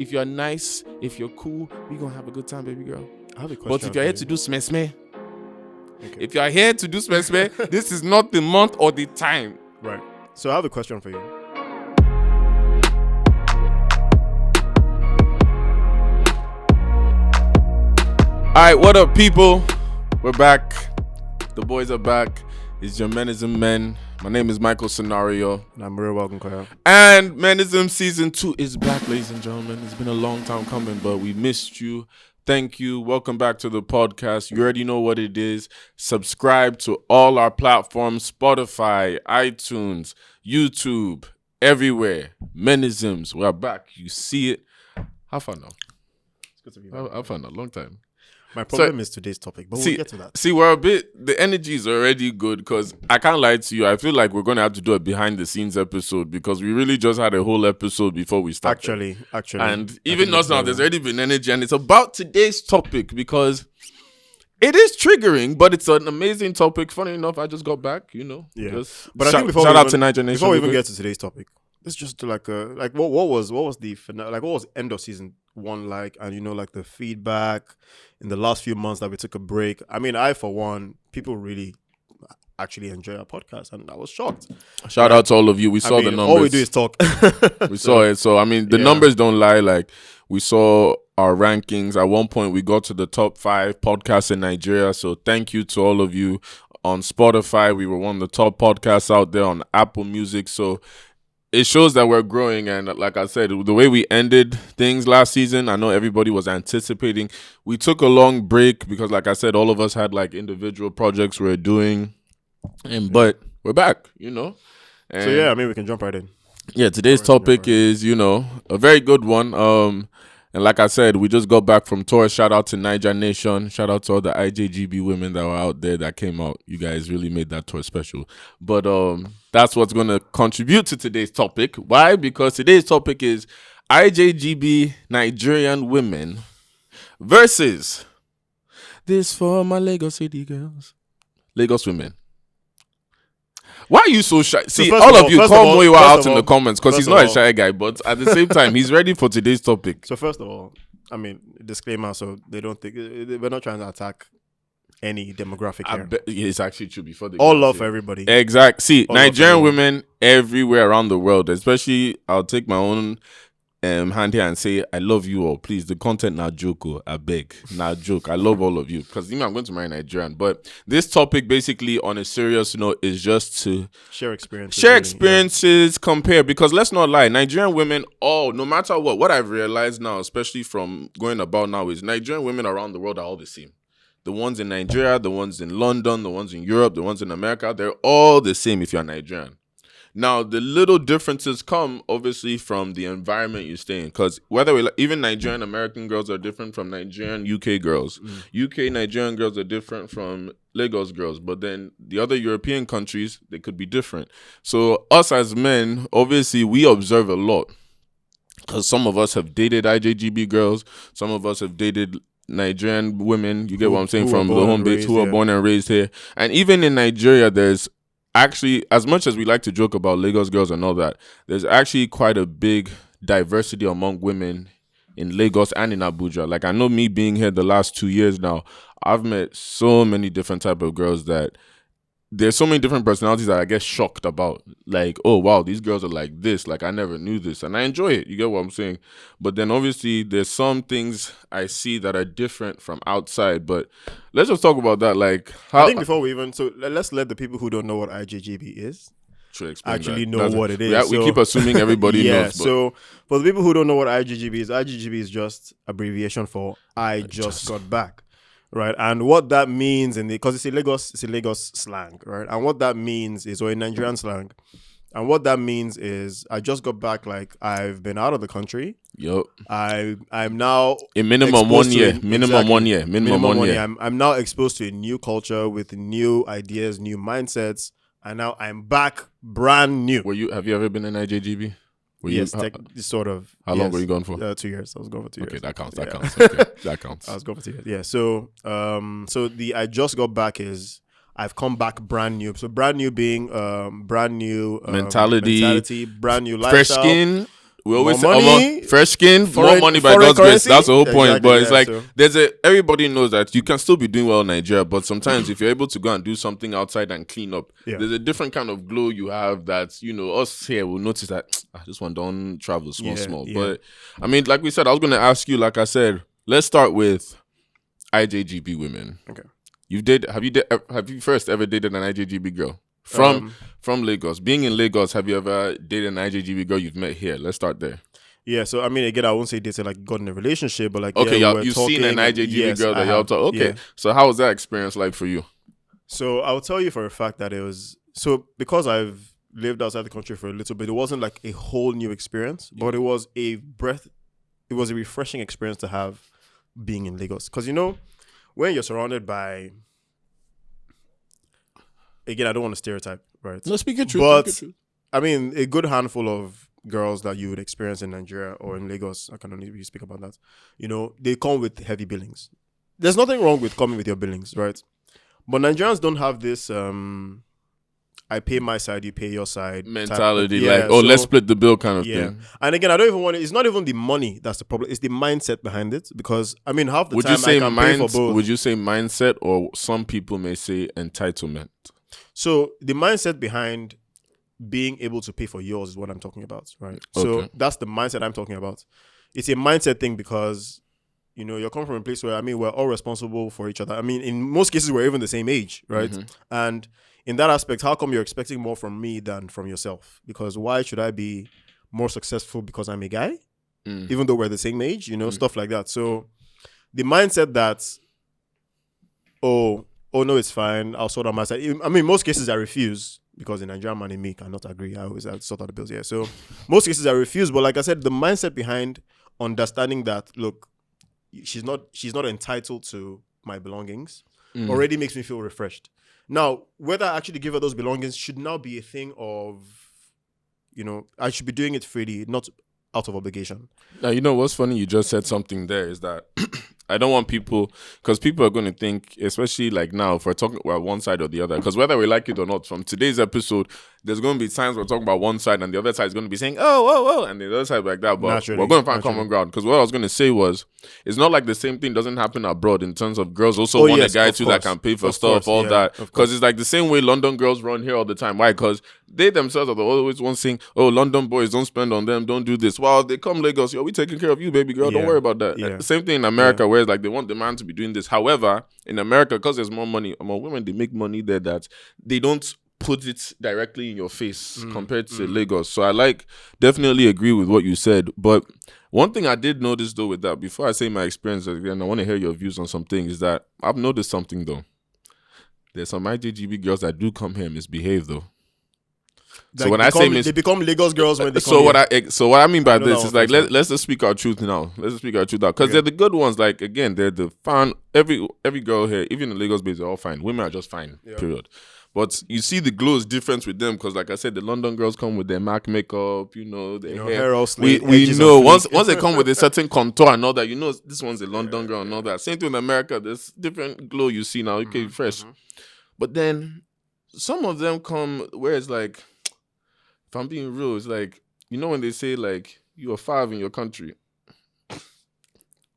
If you're nice, if you're cool, we gonna have a good time, baby girl. I have a question. But if you're here to do smeh, Okay. if you're here to do smeh, this is not the month or the time. Right. So I have a question for you. All right, what up, people? We're back. The boys are back. It's your Menisms Men. My name is Michael Scenario. And I'm real welcome, Kaya. And Menisms Season 2 is back, ladies and gentlemen. It's been a long time coming, but we missed you. Thank you. Welcome back to the podcast. You already know what it is. Subscribe to all our platforms, Spotify, iTunes, YouTube, everywhere. Menisms. We're back. You see it. How far now? It's good to be back. How far now? Long time. My problem is today's topic, but we'll get to that. See, the energy is already good because I can't lie to you. I feel like we're going to have to do a behind the scenes episode because we really just had a whole episode before we started. Actually. And even us now, there's already been energy, and it's about today's topic because it is triggering, but it's an amazing topic. Funny enough, I just got back, Yeah. But I think shout out to Nigerian Nation. Before we even get to today's topic, let's just do what was the finale, what was end of season 1 like, and like the feedback in the last few months that we took a break. I mean, I for one, people really actually enjoy our podcast, and I was shocked. Shout out to all of you. We saw the numbers. All we do is talk. We saw it. So I mean, the numbers don't lie. Like, we saw our rankings. At one point, we got to the top 5 podcasts in Nigeria. So thank you to all of you. On Spotify, we were one of the top podcasts out there. On Apple Music. So it shows that we're growing, and like I said, the way we ended things last season, I know everybody was anticipating. We took a long break because, like I said, all of us had like individual projects we were doing, but we're back, And so yeah, I mean, we can jump right in. Yeah, today's topic is, a very good one. And like I said, we just got back from tour. Shout out to Nigerian Nation. Shout out to all the IJGB women that were out there that came out. You guys really made that tour special. But that's what's going to contribute to today's topic. Why? Because today's topic is IJGB Nigerian women versus this for my Lagos City girls. Lagos women. Why are you so shy? See, all of you, call Moiwa out in the comments because he's not a shy guy, but at the same time, he's ready for today's topic. So first of all, I mean, disclaimer, so they don't think we're not trying to attack any demographic here. It's actually true. Before all love for everybody. Exactly. See, Nigerian women everywhere around the world, especially, I'll take my own hand here and say, I love you all. Please, the content not joke, I beg. Not joke. I love all of you because I'm going to marry Nigerian. But this topic, basically, on a serious note, is just to share experiences, compare. Because let's not lie, Nigerian women, no matter what I've realized now, especially from going about now, is Nigerian women around the world are all the same. The ones in Nigeria, the ones in London, the ones in Europe, the ones in America, they're all the same if you're Nigerian. Now, the little differences come, obviously, from the environment you stay in. Because even Nigerian American girls are different from Nigerian UK girls. UK Nigerian girls are different from Lagos girls. But then the other European countries, they could be different. So us as men, obviously, we observe a lot. Because some of us have dated IJGB girls. Some of us have dated Nigerian women. You get what I'm saying? From the home base who are born and raised here. And even in Nigeria, there's actually, as much as we like to joke about Lagos girls and all that, there's actually quite a big diversity among women in Lagos and in Abuja. Like, I know me being here the last 2 years now, I've met so many different type of girls that there's so many different personalities that I get shocked about. Like, oh, wow, these girls are like this. Like, I never knew this. And I enjoy it. You get what I'm saying? But then, obviously, there's some things I see that are different from outside. But let's just talk about that. Like, I think before we even... So, let's let the people who don't know what IJGB is actually know what it is. We keep assuming everybody knows. But. So, for the people who don't know what IJGB is just abbreviation for I just got back. Right, and what that means because it's a Lagos slang, right? And what that means is, or in Nigerian slang, and what that means is, I just got back. Like, I've been out of the country. Yep. I'm now a minimum 1 year. Minimum 1 year. I'm now exposed to a new culture with new ideas, new mindsets, and now I'm back, brand new. Have you ever been in IJGB? Yes, sort of. How long were you gone for? 2 years. I was going for 2 years. Okay, that counts. Okay, that counts. I was going for 2 years. Yeah. So, the I just got back is I've come back brand new. So brand new being brand new mentality, brand new lifestyle, fresh skin, we always more say, money, fresh skin, more foreign- money by foreign God's grace. currency. That's the whole point. Exactly, But it's yeah, like so- everybody knows that you can still be doing well in Nigeria, but sometimes if you're able to go and do something outside and clean up, there's a different kind of glow you have that, you know, us here will notice that this one don't travel small. But I mean, like we said, I was gonna ask you, like I said, let's start with IJGB women. Okay. Have you first ever dated an IJGB girl? From Lagos. Being in Lagos, have you ever dated an IJGB girl you've met here? Let's start there. Yeah, so I mean, again, I won't say dated like got in a relationship, but like okay, yeah, you've seen an IJGB girl that y'all talk. Okay, yeah. so how was that experience like for you? So I'll tell you for a fact that it was because I've lived outside the country for a little bit. It wasn't like a whole new experience, but it was a refreshing experience to have being in Lagos, because you know when you're surrounded by. Again, I don't want to stereotype, right? No, speak your truth. But I mean, a good handful of girls that you would experience in Nigeria or in Lagos, I can only really speak about that. You know, they come with heavy billings. There's nothing wrong with coming with your billings, right? But Nigerians don't have this I pay my side, you pay your side mentality, let's split the bill kind of thing. And again, I don't even want it. It's not even the money that's the problem. It's the mindset behind it. Because I mean, half the time I can pay for both. Would you say mindset, or some people may say entitlement? So the mindset behind being able to pay for yours is what I'm talking about, right? Okay. So that's the mindset I'm talking about. It's a mindset thing because, you know, you're coming from a place where, I mean, we're all responsible for each other. I mean, in most cases, we're even the same age, right? Mm-hmm. And in that aspect, how come you're expecting more from me than from yourself? Because why should I be more successful because I'm a guy? Even though we're the same age, you know, stuff like that. So the mindset that, oh no, it's fine, I'll sort out my side. I mean, most cases I refuse because the Nigerian man in me cannot agree. I sort out the bills. Yeah. So most cases I refuse. But like I said, the mindset behind understanding that, look, she's not entitled to my belongings already makes me feel refreshed. Now, whether I actually give her those belongings should now be a thing of, you know, I should be doing it freely, not out of obligation. Now, you know what's funny? You just said something there is that I don't want people, because people are going to think, especially like now, if we're talking about one side or the other, because whether we like it or not, from today's episode, there's going to be times we're talking about one side and the other side is going to be saying, oh, and the other side like that. But we're going to find common ground. Because what I was going to say was, it's not like the same thing doesn't happen abroad in terms of girls also want a guy too that can pay for stuff, that. Because it's like the same way London girls run here all the time. Why? Because they themselves are the always ones saying, oh, London boys, don't spend on them, don't do this. Well, they come Lagos, we taking care of you, baby girl, don't worry about that. Yeah. Same thing in America, where it's like they want the man to be doing this. However, in America, because there's more money, more women, they make money there that they don't put it directly in your face compared to Lagos. So I definitely agree with what you said. But one thing I did notice though with that, before I say my experience again, I want to hear your views on some things, is that I've noticed something though. There's some IJGB girls that do come here and misbehave though. So when they become Lagos girls when they come so what I mean by this is like let's just speak our truth now. Let's just speak our truth out, because they're the good ones. Like again, they're the fine. Every girl here, even in Lagos base, they're all fine. Women are just fine. Yeah. Period. But you see the glow is different with them, because like I said, the London girls come with their MAC makeup, their hair. We know once they come with a certain contour and all that, this one's a London girl and all that. Same thing in America. There's different glow you see now. Okay, fresh. But then some of them come where it's like, if I'm being real, it's like, when they say like you are 5 in your country.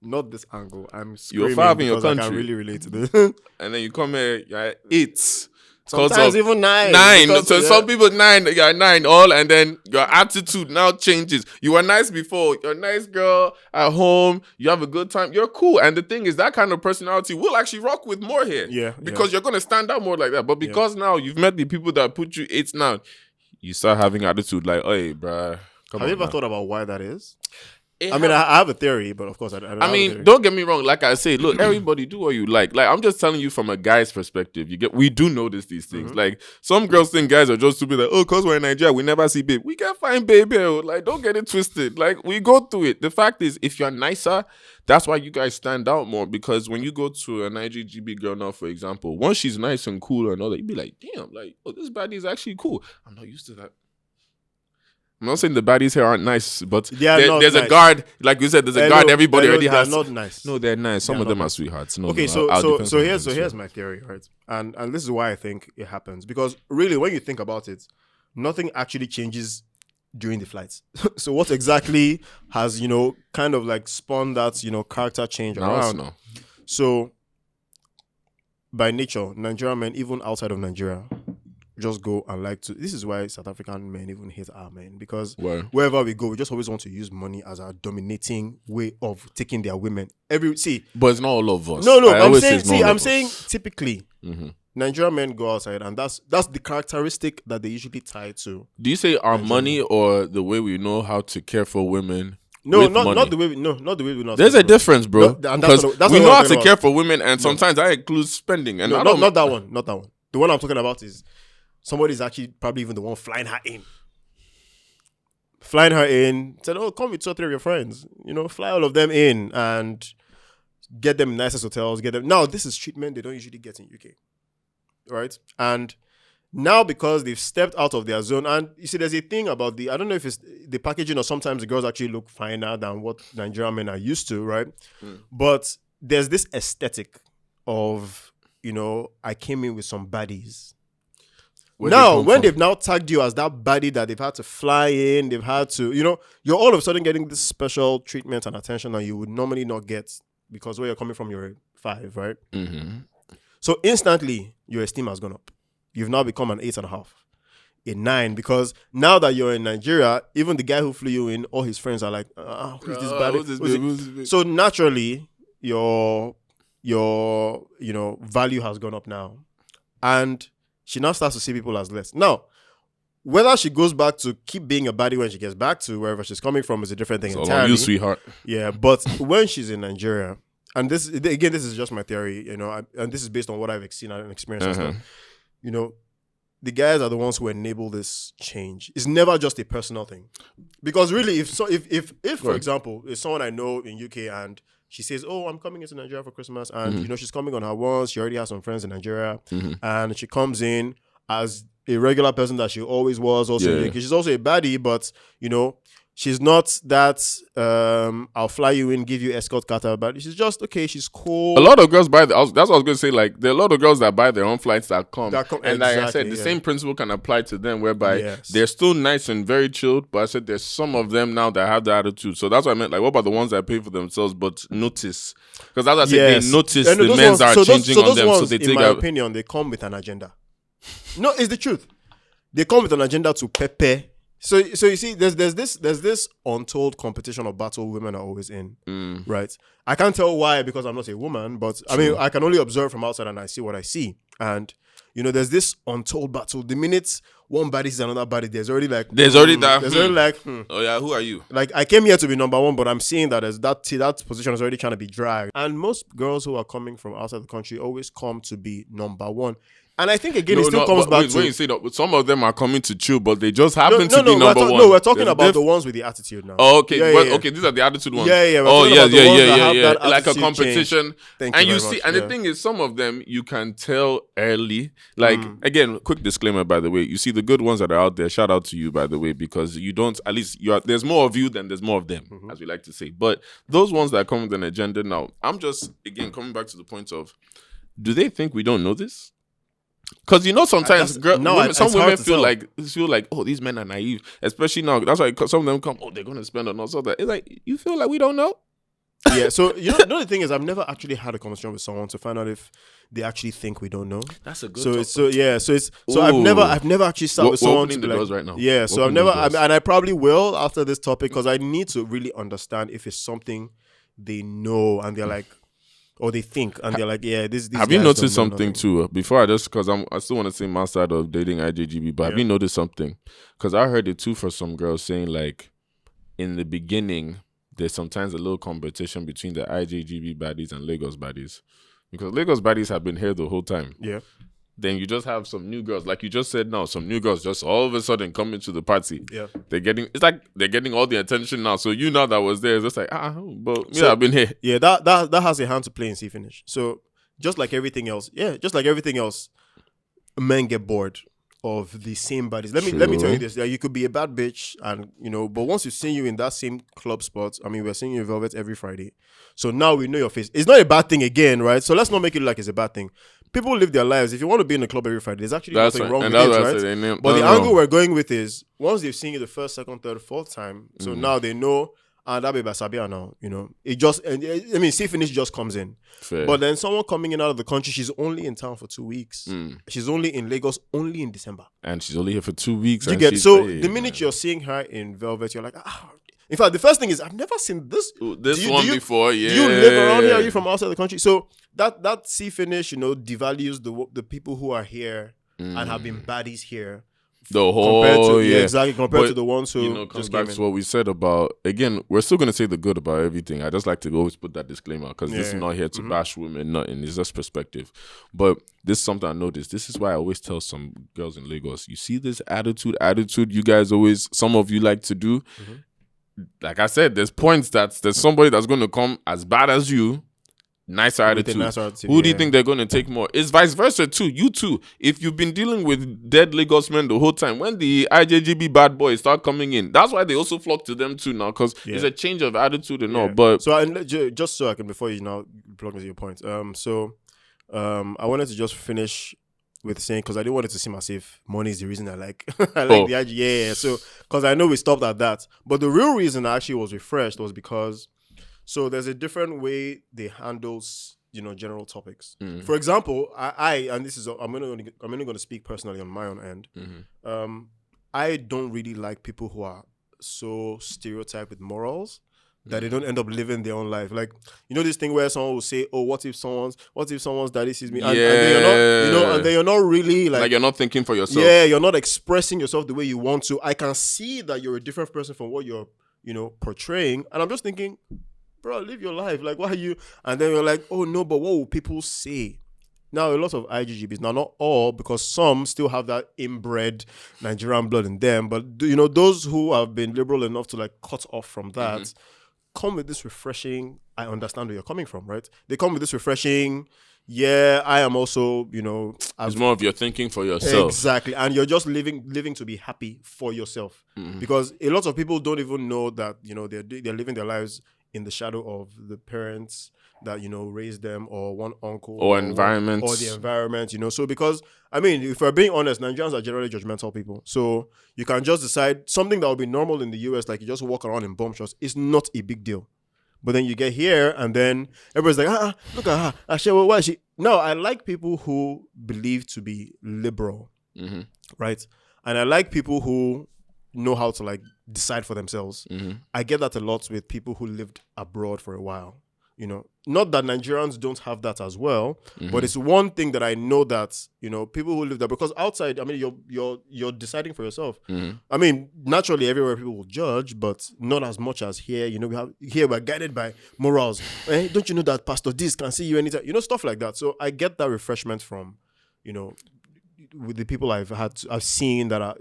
Not this angle. I'm screaming. You're 5 in your country. I can really relate to this. And then you come here, you're at 8. Sometimes even 9. 9. So some people 9, you're 9 all, and then your attitude now changes. You were nice before. You're a nice girl at home. You have a good time. You're cool. And the thing is, that kind of personality will actually rock with more here. Yeah. Because you're going to stand out more like that. But because now you've met the people that put you 8 now, you start having attitude like, hey, bruh. Have you ever thought about why that is? I have a theory, but of course I don't. Don't get me wrong. Like I say, look, everybody do what you like. Like I'm just telling you from a guy's perspective. We do notice these things. Like some girls think guys are just stupid. Like, oh, cause we're in Nigeria, we never see babe. We can find babe here. Like, don't get it twisted. Like we go through it. The fact is, if you're nicer, that's why you guys stand out more. Because when you go to an IJGB girl now, for example, once she's nice and cool and all that, you be like, damn, like, oh, this baddie is actually cool. I'm not used to that. I'm not saying the baddies here aren't nice, but there's a guard, like you said, there's a guard everybody already has. They're not nice. No, they're nice. Some of them are sweethearts. No, okay, so here's my theory, right? And this is why I think it happens. Because really, when you think about it, nothing actually changes during the flights. So what exactly has, kind of like spawned that, character change around? No. So by nature, Nigerian men, even outside of Nigeria, just go and like to. This is why South African men even hate our men, because wherever we go, we just always want to use money as our dominating way of taking their women. But it's not all of us. No. I'm saying typically, Nigerian men go outside, and that's the characteristic that they usually tie to. Do you say our money or the way we know how to care for women? No, not the way we know. Not the way we know. There's a difference, bro. Because we know how to care for women, and sometimes that includes spending. And not that one. Not that one. The one I'm talking about is somebody's actually probably even the one flying her in. Said, "Oh, come with 2 or 3 of your friends. Fly all of them in and get them nicest hotels. Get them." Now, this is treatment they don't usually get in UK, right? And now, because they've stepped out of their zone, and you see, there's a thing about I don't know if it's the packaging or sometimes the girls actually look finer than what Nigerian men are used to, right? But there's this aesthetic of, I came in with some baddies. When they've now tagged you as that baddie that they've had to fly in, they've had to, you're all of a sudden getting this special treatment and attention that you would normally not get because where you're coming from, you're a 5, right? Mm-hmm. So instantly, your esteem has gone up. You've now become an 8.5, a 9, because now that you're in Nigeria, even the guy who flew you in, all his friends are like, who's this baddie? So naturally, your value has gone up now. And she now starts to see people as less. Now, whether she goes back to keep being a baddie when she gets back to wherever she's coming from is a different thing entirely. On you, sweetheart. Yeah, but when she's in Nigeria, and this is just my theory, and this is based on what I've seen and experienced and stuff. The guys are the ones who enable this change. It's never just a personal thing, because really, if for example, if someone I know in UK and she says, "Oh, I'm coming into Nigeria for Christmas," and she's coming on her once. She already has some friends in Nigeria, and she comes in as a regular person that she always was. Also, she's also a baddie, but she's not that. I'll fly you in, give you escort kata, but she's just okay. She's cool. A lot of girls buy. That's what I was going to say. Like, there are a lot of girls that buy their own flights that come, and like I said, the same principle can apply to them, whereby they're still nice and very chilled. But I said there's some of them now that have the attitude. So that's what I meant. Like, what about the ones that pay for themselves but notice? Because as I said, they notice the men's are changing on them. So they take. In my opinion, they come with an agenda. No, it's the truth. They come with an agenda to pepe. So you see, there's this untold competition or battle women are always in, right? I can't tell why because I'm not a woman, but I mean I can only observe from outside and I see what I see. And there's this untold battle. The minute one body sees another body, there's already like oh yeah, who are you? Like, I came here to be number one, but I'm seeing that as that position is already trying to be dragged. And most girls who are coming from outside the country always come to be number one. And I think again, it still comes back to when you say that some of them are coming to chill, but they just happen to be number one. No, we're talking about the ones with the attitude now. Oh, okay. Okay, these are the attitude ones. Yeah. Yeah. Like a competition. Thank and you you very see, much. and the thing is, some of them you can tell early. Like again, quick disclaimer, by the way. You see the good ones that are out there. Shout out to you, by the way, because you don't. At least there's more of you than there's more of them, as we like to say. But those ones that come with an agenda now, I'm just again coming back to the point of, do they think we don't know this? Because sometimes some women feel like, oh, these men are naive, especially now. That's why some of them come, oh, they're going to spend on us. It's like, you feel like we don't know. Yeah. So the thing is, I've never actually had a conversation with someone to find out if they actually think we don't know. That's a good. I've never actually sat with someone to be like, doors right now. Yeah. So I've never, and I probably will after this topic because I need to really understand if it's something they know and they're like. Or they think, and they're like, yeah, this. Have you noticed something too? Before because I still want to say my side of dating IJGB, but have you noticed something? Because I heard it too for some girls saying like, in the beginning, there's sometimes a little competition between the IJGB baddies and Lagos baddies, because Lagos baddies have been here the whole time. Yeah. Then you just have some new girls, like you just said now, some new girls just all of a sudden come into the party. Yeah. They're getting all the attention now. So now that was there, it's just like, but I've been here. Yeah, that has a hand to play in see finish. So just like everything else, men get bored of the same bodies. Let me tell you this. You could be a bad bitch and but once we've seen you in that same club spot, I mean we're seeing you in Velvet every Friday. So now we know your face. It's not a bad thing again, right? So let's not make it like it's a bad thing. people live their lives. If you want to be in a club every Friday, there's actually nothing wrong with that's it, what I right? said. But the angle we're going with is once they've seen you the first, second, third, fourth time, so now they know. And that baby Sabia now, it just. I mean, see, finish just comes in. Fair. But then someone coming in out of the country, she's only in town for 2 weeks. She's only in Lagos only in December, and she's only here for 2 weeks. You get so the minute you're seeing her in Velvet, you're like, ah. In fact, the first thing is I've never seen this one before. Yeah, do you live around here? Are you from outside the country? So that see finish, devalues the people who are here and have been baddies here. The whole compared to the ones who comes back to what we said about, again, we're still gonna say the good about everything. I just like to always put that disclaimer because this is not here to bash women, nothing. It's just perspective. But this is something I noticed. This is why I always tell some girls in Lagos, you see this attitude you guys always, some of you like to do. Like I said, there's points there's somebody that's gonna come as bad as you. Nicer attitude. Who do you think they're going to take more? It's vice versa too. You too. If you've been dealing with dead Lagos men the whole time, when the IJGB bad boys start coming in, that's why they also flock to them too now, because it's a change of attitude and all. But so just so I can, before you now plug into your point. I wanted to just finish with saying, because I didn't want it to seem as if money is the reason I like the IJGB. Yeah. So because I know we stopped at that, but the real reason I actually was refreshed was because. So there's a different way they handle, general topics. For example, and this is I'm only going to speak personally on my own end. I don't really like people who are so stereotyped with morals that they don't end up living their own life. Like, this thing where someone will say, "Oh, what if someone's daddy sees me?" And then you're not really like you're not thinking for yourself. Yeah, you're not expressing yourself the way you want to. I can see that you're a different person from what you're, portraying, and I'm just thinking, bro, live your life. Like, why are you? And then you're like, oh no, but what will people say? Now, a lot of IJGBs, now not all, because some still have that inbred Nigerian blood in them. But those who have been liberal enough to like cut off from that, come with this refreshing. I understand where you're coming from, right? They come with this refreshing. Yeah, I am also, it's more of you're thinking for yourself. Exactly. And you're just living to be happy for yourself. Because a lot of people don't even know that, they're living their lives in the shadow of the parents that, raised them, or one uncle. Or environment. Or the environment, So because, I mean, if we're being honest, Nigerians are generally judgmental people. So you can just decide something that would be normal in the US, like you just walk around in bomb shots, is not a big deal. But then you get here and then everybody's like, look at her. Actually, well, why is she? No, I like people who believe to be liberal, right? And I like people who know how to like decide for themselves. I get that a lot with people who lived abroad for a while. Not that Nigerians don't have that as well, but it's one thing that I know that people who live there, because outside, I mean, you're deciding for yourself. I mean, naturally, everywhere people will judge, but not as much as here. We're guided by morals. Don't you know that Pastor this can see you anytime? Stuff like that. So I get that refreshment from, with the people I've seen that are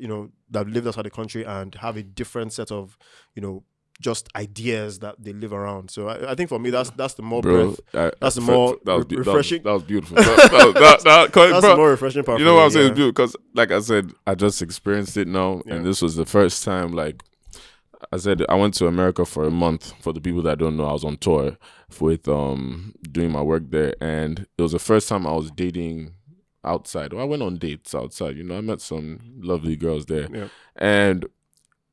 that lived outside the country and have a different set of just ideas that they live around. So I think for me that's the more that's the more refreshing. That was beautiful. That's the more refreshing part. You know what I'm saying? It's beautiful because, like I said, I just experienced it now, and this was the first time. Like I said, I went to America for a month. For the people that don't know, I was on tour with doing my work there, and it was the first time I was dating outside. Well, I went on dates outside. I met some lovely girls there, and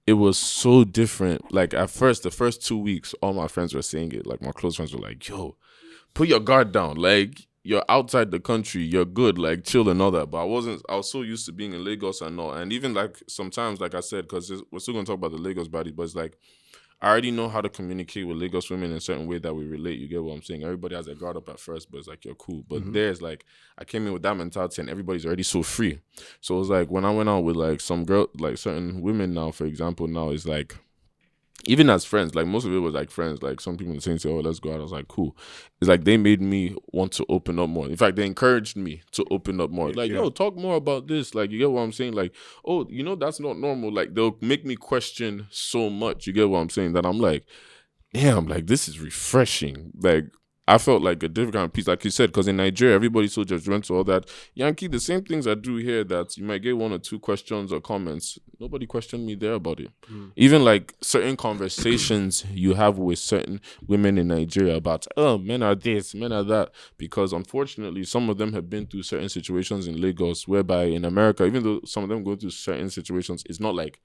it was so different. Like at first, the first 2 weeks, all my friends were saying it. Like my close friends were like, "Yo, put your guard down. Like you're outside the country, you're good. Like chill and all that." But I was so used to being in Lagos and all. And even like sometimes, like I said, because we're still gonna talk about the Lagos bodies, but it's like I already know how to communicate with Lagos women in a certain way that we relate. You get what I'm saying? Everybody has their guard up at first, but it's like, you're cool. But there's like, I came in with that mentality and everybody's already so free. So it was like, when I went out with like some girl, like certain women now, for example, now it's like, even as friends, like most of it was like friends, like some people saying, "Oh, let's go out." I was like, cool. It's like they made me want to open up more. In fact, they encouraged me to open up more. Like, yo, talk more about this. Like, you get what I'm saying? Like, oh, that's not normal. Like, they'll make me question so much. You get what I'm saying? That I'm like, damn, like this is refreshing. Like, I felt like a different kind of peace, like you said, because in Nigeria, everybody's so judgmental, all that. Yankee, the same things I do here that you might get one or two questions or comments. Nobody questioned me there about it. Even like certain conversations you have with certain women in Nigeria about, oh, men are this, men are that. Because unfortunately, some of them have been through certain situations in Lagos, whereby in America, even though some of them go through certain situations, it's not like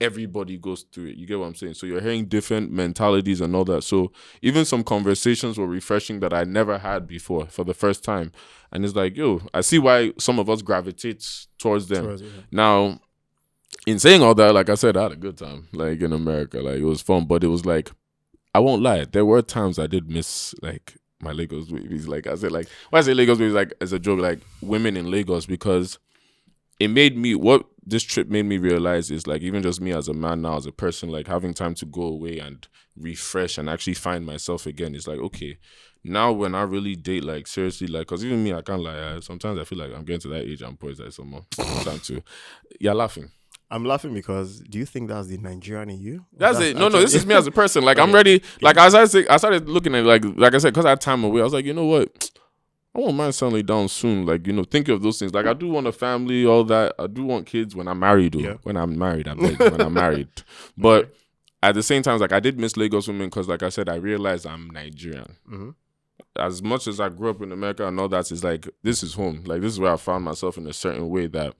everybody goes through it. You get what I'm saying? So you're hearing different mentalities and all that. So even some conversations were refreshing that I never had before for the first time. And it's like, yo, I see why some of us gravitate towards them. Now, in saying all that, like I said, I had a good time, like in America. Like it was fun, but it was like, I won't lie, there were times I did miss like my Lagos babies. Like I said, like when I say Lagos babies, like as a joke, like women in Lagos, because it made me, what this trip made me realize is like, even just me as a man now, as a person, like having time to go away and refresh and actually find myself again. It's like, okay, now when I really date, like seriously, like, because even me, I can't lie, sometimes I feel like I'm getting to that age, I'm poised like some more time to. You're laughing. I'm laughing because do you think that's the Nigerian in you? That's it. No, this is me as a person. Like, okay. I'm ready. Like, as I started looking at it, like I said, because I had time away, I was like, you know what? I won't mind settling down soon. Like, think of those things. Like, I do want a family, all that. I do want kids when I'm married. Yeah. When I'm married, when I'm married. But at the same time, like, I did miss Lagos women because, like I said, I realized I'm Nigerian. Mm-hmm. As much as I grew up in America and all that, it's like, this is home. Like, this is where I found myself in a certain way that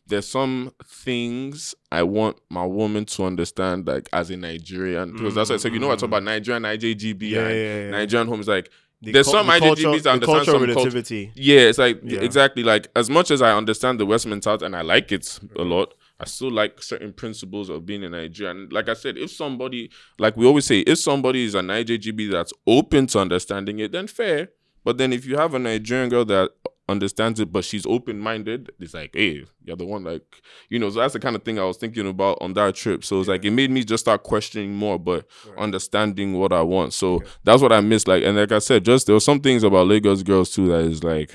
there's some things I want my woman to understand, like, as a Nigerian. Because that's why I said, I talk about Nigerian, IJGB, and Nigerian homes, like, there's some IJGBs that understand some relativity. Yeah, it's like, exactly, like, as much as I understand the West mentality, and I like it a lot, I still like certain principles of being a Nigerian. Like I said, if somebody, like we always say, if somebody is an IJGB that's open to understanding it, then fair. But then if you have a Nigerian girl that understands it, but she's open-minded, it's like, hey, you're the one, like, so that's the kind of thing I was thinking about on that trip. So it's like, it made me just start questioning more, but understanding what I want. So that's what I missed. Like, and like I said, there were some things about Lagos girls too that is like,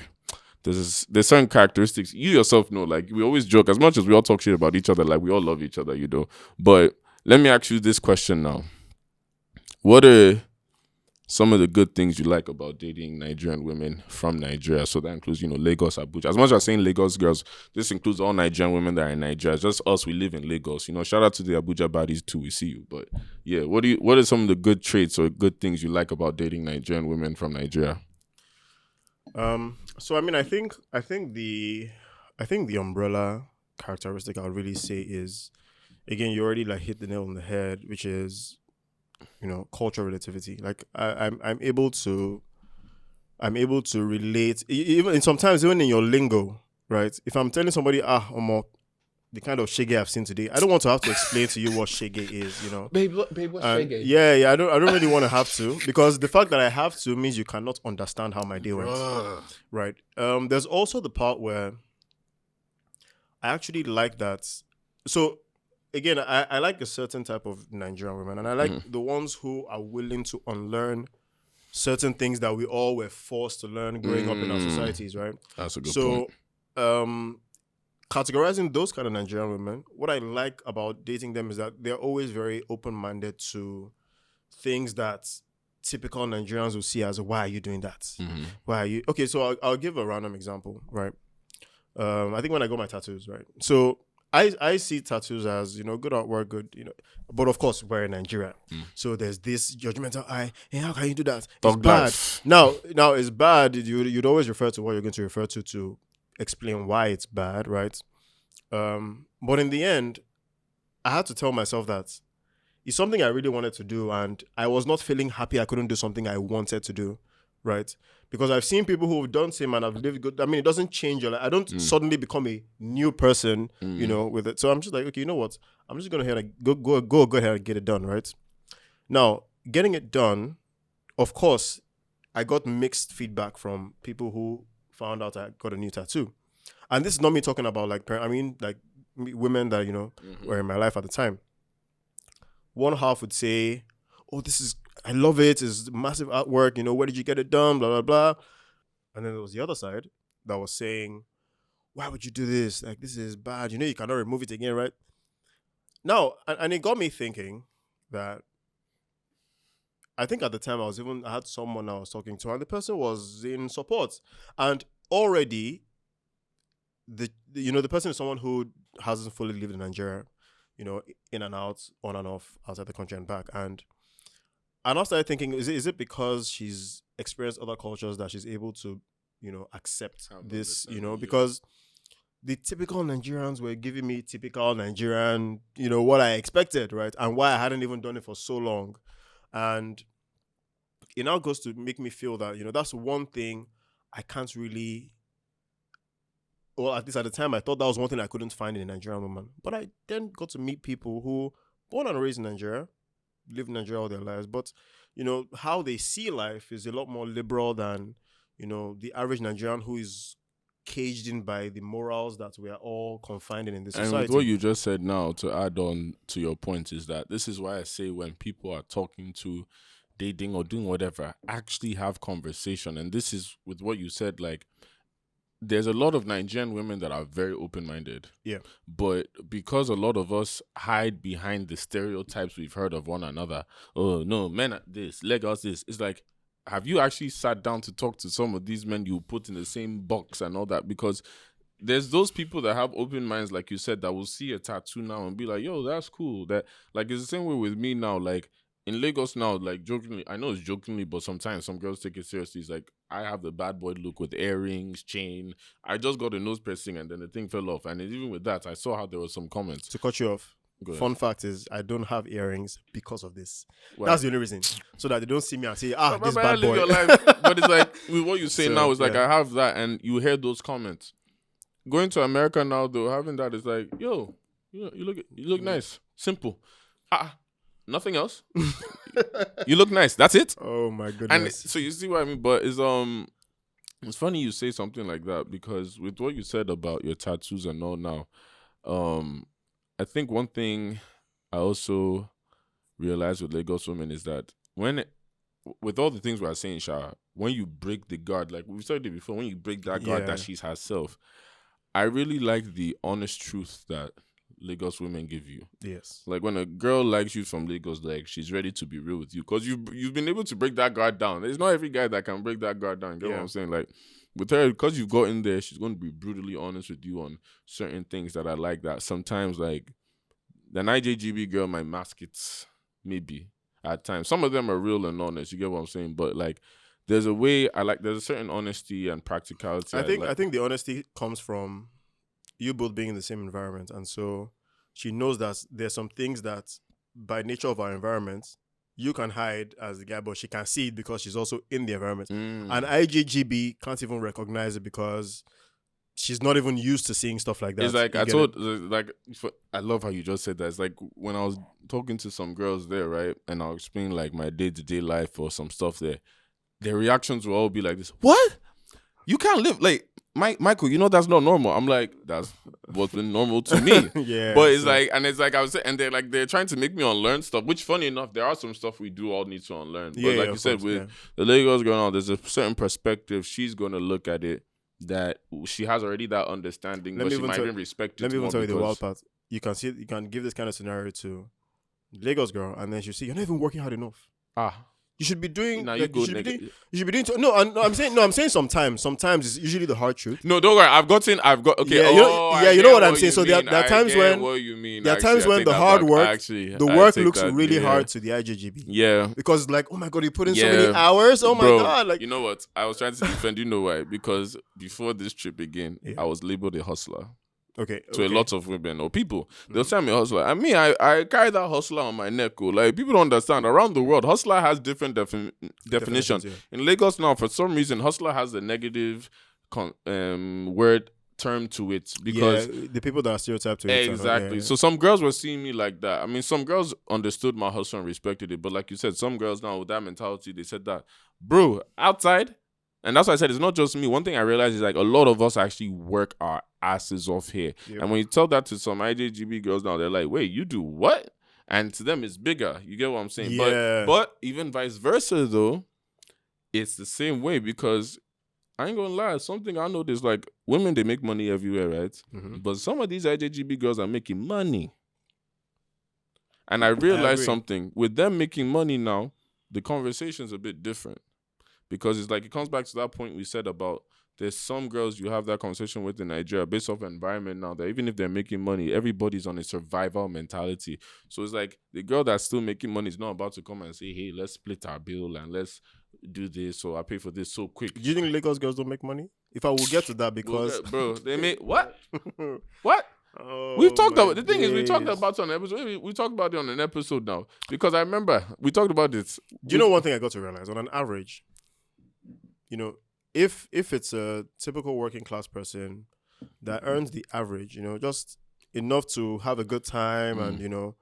there's certain characteristics you yourself know. Like, we always joke, as much as we all talk shit about each other, like, we all love each other, But let me ask you this question now. What are some of the good things you like about dating Nigerian women from Nigeria? So that includes, Lagos, Abuja. As much as I'm saying Lagos girls, this includes all Nigerian women that are in Nigeria. Just us, we live in Lagos. Shout out to the Abuja baddies too. We see you. But yeah, what are some of the good traits or good things you like about dating Nigerian women from Nigeria? So I mean, I think the umbrella characteristic I would really say is, again, you already like hit the nail on the head, which is, cultural relativity. Like I'm able to relate, even sometimes even in your lingo, right? If I'm telling somebody, the kind of shege I've seen today, I don't want to have to explain to you what shege is, Babe, what's shege? Yeah, I don't really want to have to, because the fact that I have to means you cannot understand how my day went. Right. There's also the part where I actually like that. So again, I like a certain type of Nigerian women, and I like the ones who are willing to unlearn certain things that we all were forced to learn growing up in our societies, right? That's a good point. So, categorizing those kind of Nigerian women, what I like about dating them is that they're always very open-minded to things that typical Nigerians will see as, why are you doing that? Mm-hmm. Why are you... Okay, so I'll give a random example, right? I think when I got my tattoos, right? So I see tattoos as, good artwork, good, but of course we're in Nigeria. So there's this judgmental eye. Hey, how can you do that? It's bad. Now it's bad. You'd always refer to what you're going to refer to explain why it's bad, right? But in the end, I had to tell myself that it's something I really wanted to do, and I was not feeling happy I couldn't do something I wanted to do, right? Because I've seen people who've done same and have lived good. I mean, it doesn't change your life. I don't suddenly become a new person, with it. So I'm just like, okay, you know what? I'm just going to go ahead and get it done, right? Now, getting it done, of course, I got mixed feedback from people who found out I got a new tattoo. And this is not me talking about like women that, were in my life at the time. One half would say, oh, I love it. It's massive artwork. Where did you get it done? Blah, blah, blah. And then there was the other side that was saying, why would you do this? Like, this is bad. You cannot remove it again, right? Now, and it got me thinking that I think at the time I had someone I was talking to, and the person was in support, and already the person is someone who hasn't fully lived in Nigeria, in and out, on and off, outside the country and back, and I started thinking, is it because she's experienced other cultures that she's able to, accept this, because the typical Nigerians were giving me typical Nigerian, what I expected, right? And why I hadn't even done it for so long. And it now goes to make me feel that, that's one thing I can't really, well, at least at the time, I thought that was one thing I couldn't find in a Nigerian woman. But I then got to meet people who, born and raised in Nigeria, live in Nigeria all their lives, but, how they see life is a lot more liberal than, the average Nigerian who is caged in by the morals that we are all confined in this society. And with what you just said now, to add on to your point, is that this is why I say when people are talking to, dating or doing whatever, actually have conversation. And this is with what you said, like, there's a lot of Nigerian women that are very open-minded. Yeah. But because a lot of us hide behind the stereotypes we've heard of one another, oh, no, men are this, Lagos this, it's like, have you actually sat down to talk to some of these men you put in the same box and all that? Because there's those people that have open minds, like you said, that will see a tattoo now and be like, yo, that's cool. That, like, it's the same way with me now. Like, in Lagos now, like, jokingly, I know it's jokingly, but sometimes some girls take it seriously. It's like, I have the bad boy look with earrings, chain. I just got a nose piercing and then the thing fell off. And even with that, I saw how there were some comments. To cut you off, fun fact is, I don't have earrings because of this. Well, that's the only reason. So that they don't see me and say, this bad live boy. Your life. But it's like, with what you say now, it's like, yeah. I have that, and you hear those comments. Going to America now, though, having that is like, yo, you look nice. Simple. Nothing else. You look nice. That's it. Oh my goodness. And so you see what I mean? But it's funny you say something like that, because with what you said about your tattoos and all now, I think one thing I also realized with Lagos women is that with all the things we are saying, Sha, when you break the guard, like we've said it before, when you break that guard that she's herself, I really like the honest truth that Lagos women give you. Yes. Like when a girl likes you from Lagos, like she's ready to be real with you, because you've been able to break that guard down. There's not every guy that can break that guard down. Get what I'm saying? Like with her, because you've got in there, she's going to be brutally honest with you on certain things that I like. That sometimes, like, an IJGB girl might mask it, maybe at times. Some of them are real and honest. You get what I'm saying? But like, there's a certain honesty and practicality. I think the honesty comes from you both being in the same environment, and so she knows that there's some things that, by nature of our environment, you can hide as the guy, but she can see it because she's also in the environment. And IJGB can't even recognize it because she's not even used to seeing stuff like that. It's like I love how you just said that. It's like when I was talking to some girls there, right, and I'll explain like my day-to-day life or some stuff there, their reactions will all be like this: "What? You can't live like Michael? You know that's not normal." I'm like, that's what's been normal to me. Yeah, but it's like I was saying, and they're trying to make me unlearn stuff. Which, funny enough, there are some stuff we do all need to unlearn. But like you said, with the Lagos going on, there's a certain perspective she's gonna look at it that she has already that understanding, but she might even respect it. Let me even tell you the wild part. You can give this kind of scenario to Lagos girl, and then she'll see you're not even working hard enough. You should be doing. You should be doing. I'm saying sometimes. Sometimes it's usually the hard truth. No, don't worry. I've got. Okay. Yeah, you know what I'm saying. So there are times when. What you mean? There are times when the hard work, the work looks really hard to the IJGB. Yeah. Because like, oh my god, you put in so many hours. Oh my god. Like, you know what? I was trying to defend. You know why? Because before this trip again, I was labeled a hustler. Okay. To a lot of women or people. They'll tell me hustler. And me, I carry that hustler on my neck. Like, people don't understand. Around the world, hustler has different definitions. Yeah. In Lagos now, for some reason, hustler has a negative word term to it. Because the people that are stereotyped to it. Exactly. So some girls were seeing me like that. I mean, some girls understood my hustle and respected it. But like you said, some girls now with that mentality, they said that, bro, outside. And that's why I said it's not just me. One thing I realized is like a lot of us actually work our asses off here. Yep. And when you tell that to some IJGB girls now, they're like, wait, you do what? And to them, it's bigger. You get what I'm saying? Yeah. But even vice versa, though, it's the same way, because I ain't gonna lie, something I noticed, like, women, they make money everywhere, right? Mm-hmm. But some of these IJGB girls are making money. And I realized something. With them making money now, the conversation's a bit different because it's like it comes back to that point we said about there's some girls you have that conversation with in Nigeria based off environment now that even if they're making money, everybody's on a survival mentality. So it's like the girl that's still making money is not about to come and say, hey, let's split our bill and let's do this so I pay for this so quick. Do you think Lagos girls don't make money? If I will get to that because... bro, they make... What? What? Oh, we've talked about... The thing is, we talked about it on an episode. We talked about it on an episode now. Because I remember, we talked about this. Do you know one thing I got to realize? On an average, you know, if it's a typical working class person that earns the average, you know, just enough to have a good time and, you know,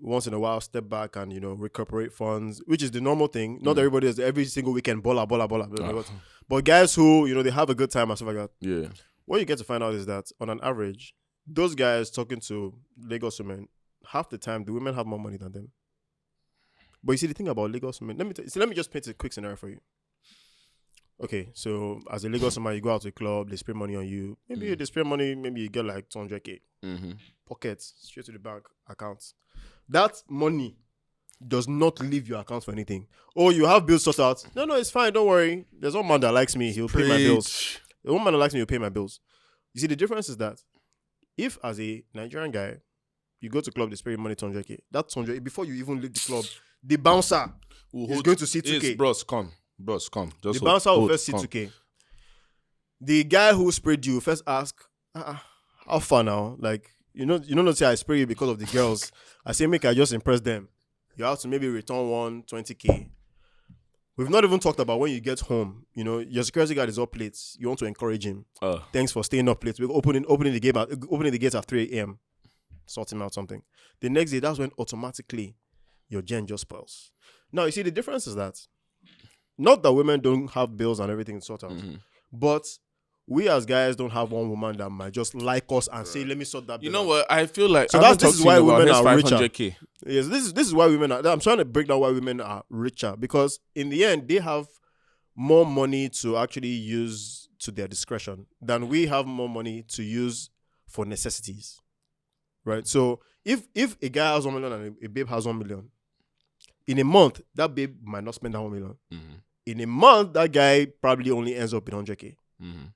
once in a while step back and, you know, recuperate funds, which is the normal thing. Not everybody does every single weekend, bola. But guys who, you know, they have a good time and stuff like that. Yeah. What you get to find out is that on an average, those guys talking to Lagos women, half the time the women have more money than them. But you see the thing about Lagos women, let me just paint a quick scenario for you. Okay, so as a Lagos woman, you go out to a club, they spend money on you. Maybe they spend money, maybe you get like 200K. Pockets, straight to the bank accounts. That money does not leave your account for anything. Oh, you have bills sorted out. No, it's fine. Don't worry. There's one man that likes me. He'll pay my bills. The one man that likes me will pay my bills. You see, the difference is that if as a Nigerian guy, you go to club, they spend money 200K. That 200K, before you even leave the club, the bouncer is going to see 2K. Bros, come. Just the bouncer will first see 2K. The guy who sprayed you first ask, how far now? Like, you know, say I spray you because of the girls. I say, make I just impress them. You have to maybe return 120K. We've not even talked about when you get home. You know, your security guard is up late. You want to encourage him. Thanks for staying up late. We're opening the gates at 3 a.m. Sort him out something. The next day, that's when automatically your gen just spoils. Now, you see, the difference is that not that women don't have bills and everything to sort out, but we as guys don't have one woman that might just like us and say, let me sort that bill. You know what? I feel like... So this is why women are richer. Yes, this is why women are... I'm trying to break down why women are richer. Because in the end, they have more money to actually use to their discretion than we have more money to use for necessities. Right? So if a guy has 1 million and a babe has 1 million, in a month, that babe might not spend that 1 million. In a month, that guy probably only ends up with 100K.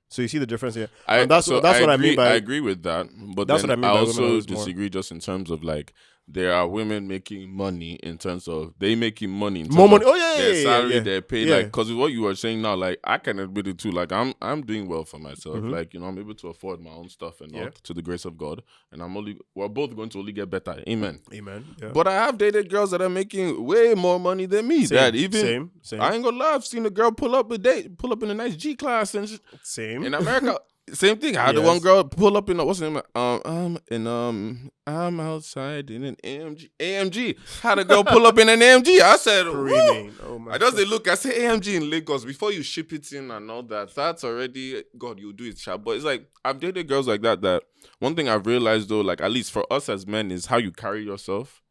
So you see the difference here. That's what I mean by... I agree with that. But that's then I also disagree just in terms of like, there are women making money in terms of they making money in terms more money. Of their salary, their pay. Like, because what you were saying now, like I can admit it too. Like I'm doing well for myself. Like, you know, I'm able to afford my own stuff and all to the grace of God. And we're both going to only get better. Amen. Yeah. But I have dated girls that are making way more money than me. Same. I ain't gonna lie. I've seen a girl pull up in a nice G class and same in America. Same thing. I had one girl pull up in what's the name? I'm outside in an AMG. Had a girl pull up in an AMG. I said, oh my I just look. I say AMG in Lagos before you ship it in and all that. That's already God. You do it sharp. But it's like I've dated girls like that. That one thing I've realized though, like at least for us as men, is how you carry yourself.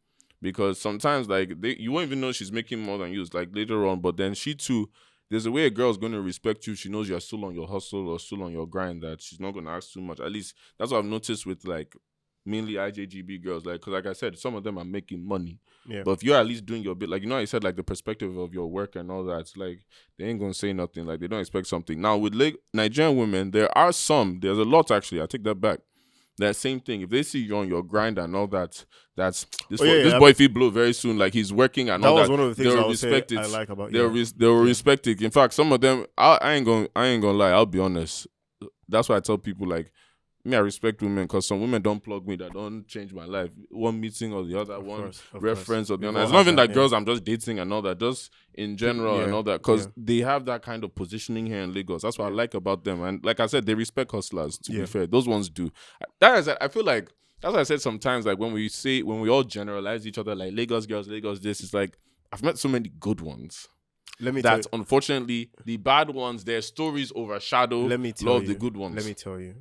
Because sometimes like you won't even know she's making more than you. It's like later on, but then she too. There's a way a girl's going to respect you. She knows you're still on your hustle or still on your grind, that she's not going to ask too much. At least that's what I've noticed with like mainly IJGB girls. Like, because like I said, some of them are making money. Yeah. But if you're at least doing your bit, like, you know, I said like the perspective of your work and all that, it's like they ain't going to say nothing. Like they don't expect something. Now with Nigerian women, there's a lot actually. I take that back. That same thing. If they see you on your grind and all that, this boy if he blow very soon, like he's working and all that. That was one of the things I would say I like about you. They'll respect it. In fact, some of them, I ain't gonna lie. I'll be honest. That's why I tell people like, me, I respect women because some women don't plug me, that don't change my life. One meeting or the other, of reference or the other. It's not even that girls I'm just dating and all that, just in general and all that, because they have that kind of positioning here in Lagos. That's what I like about them. And like I said, they respect hustlers, to be fair. Those ones do. That is, I feel like, that's what I said sometimes, like when we all generalize each other, like Lagos girls, Lagos this, it's like, I've met so many good ones. Unfortunately, the bad ones, their stories overshadow the good ones. Let me tell you.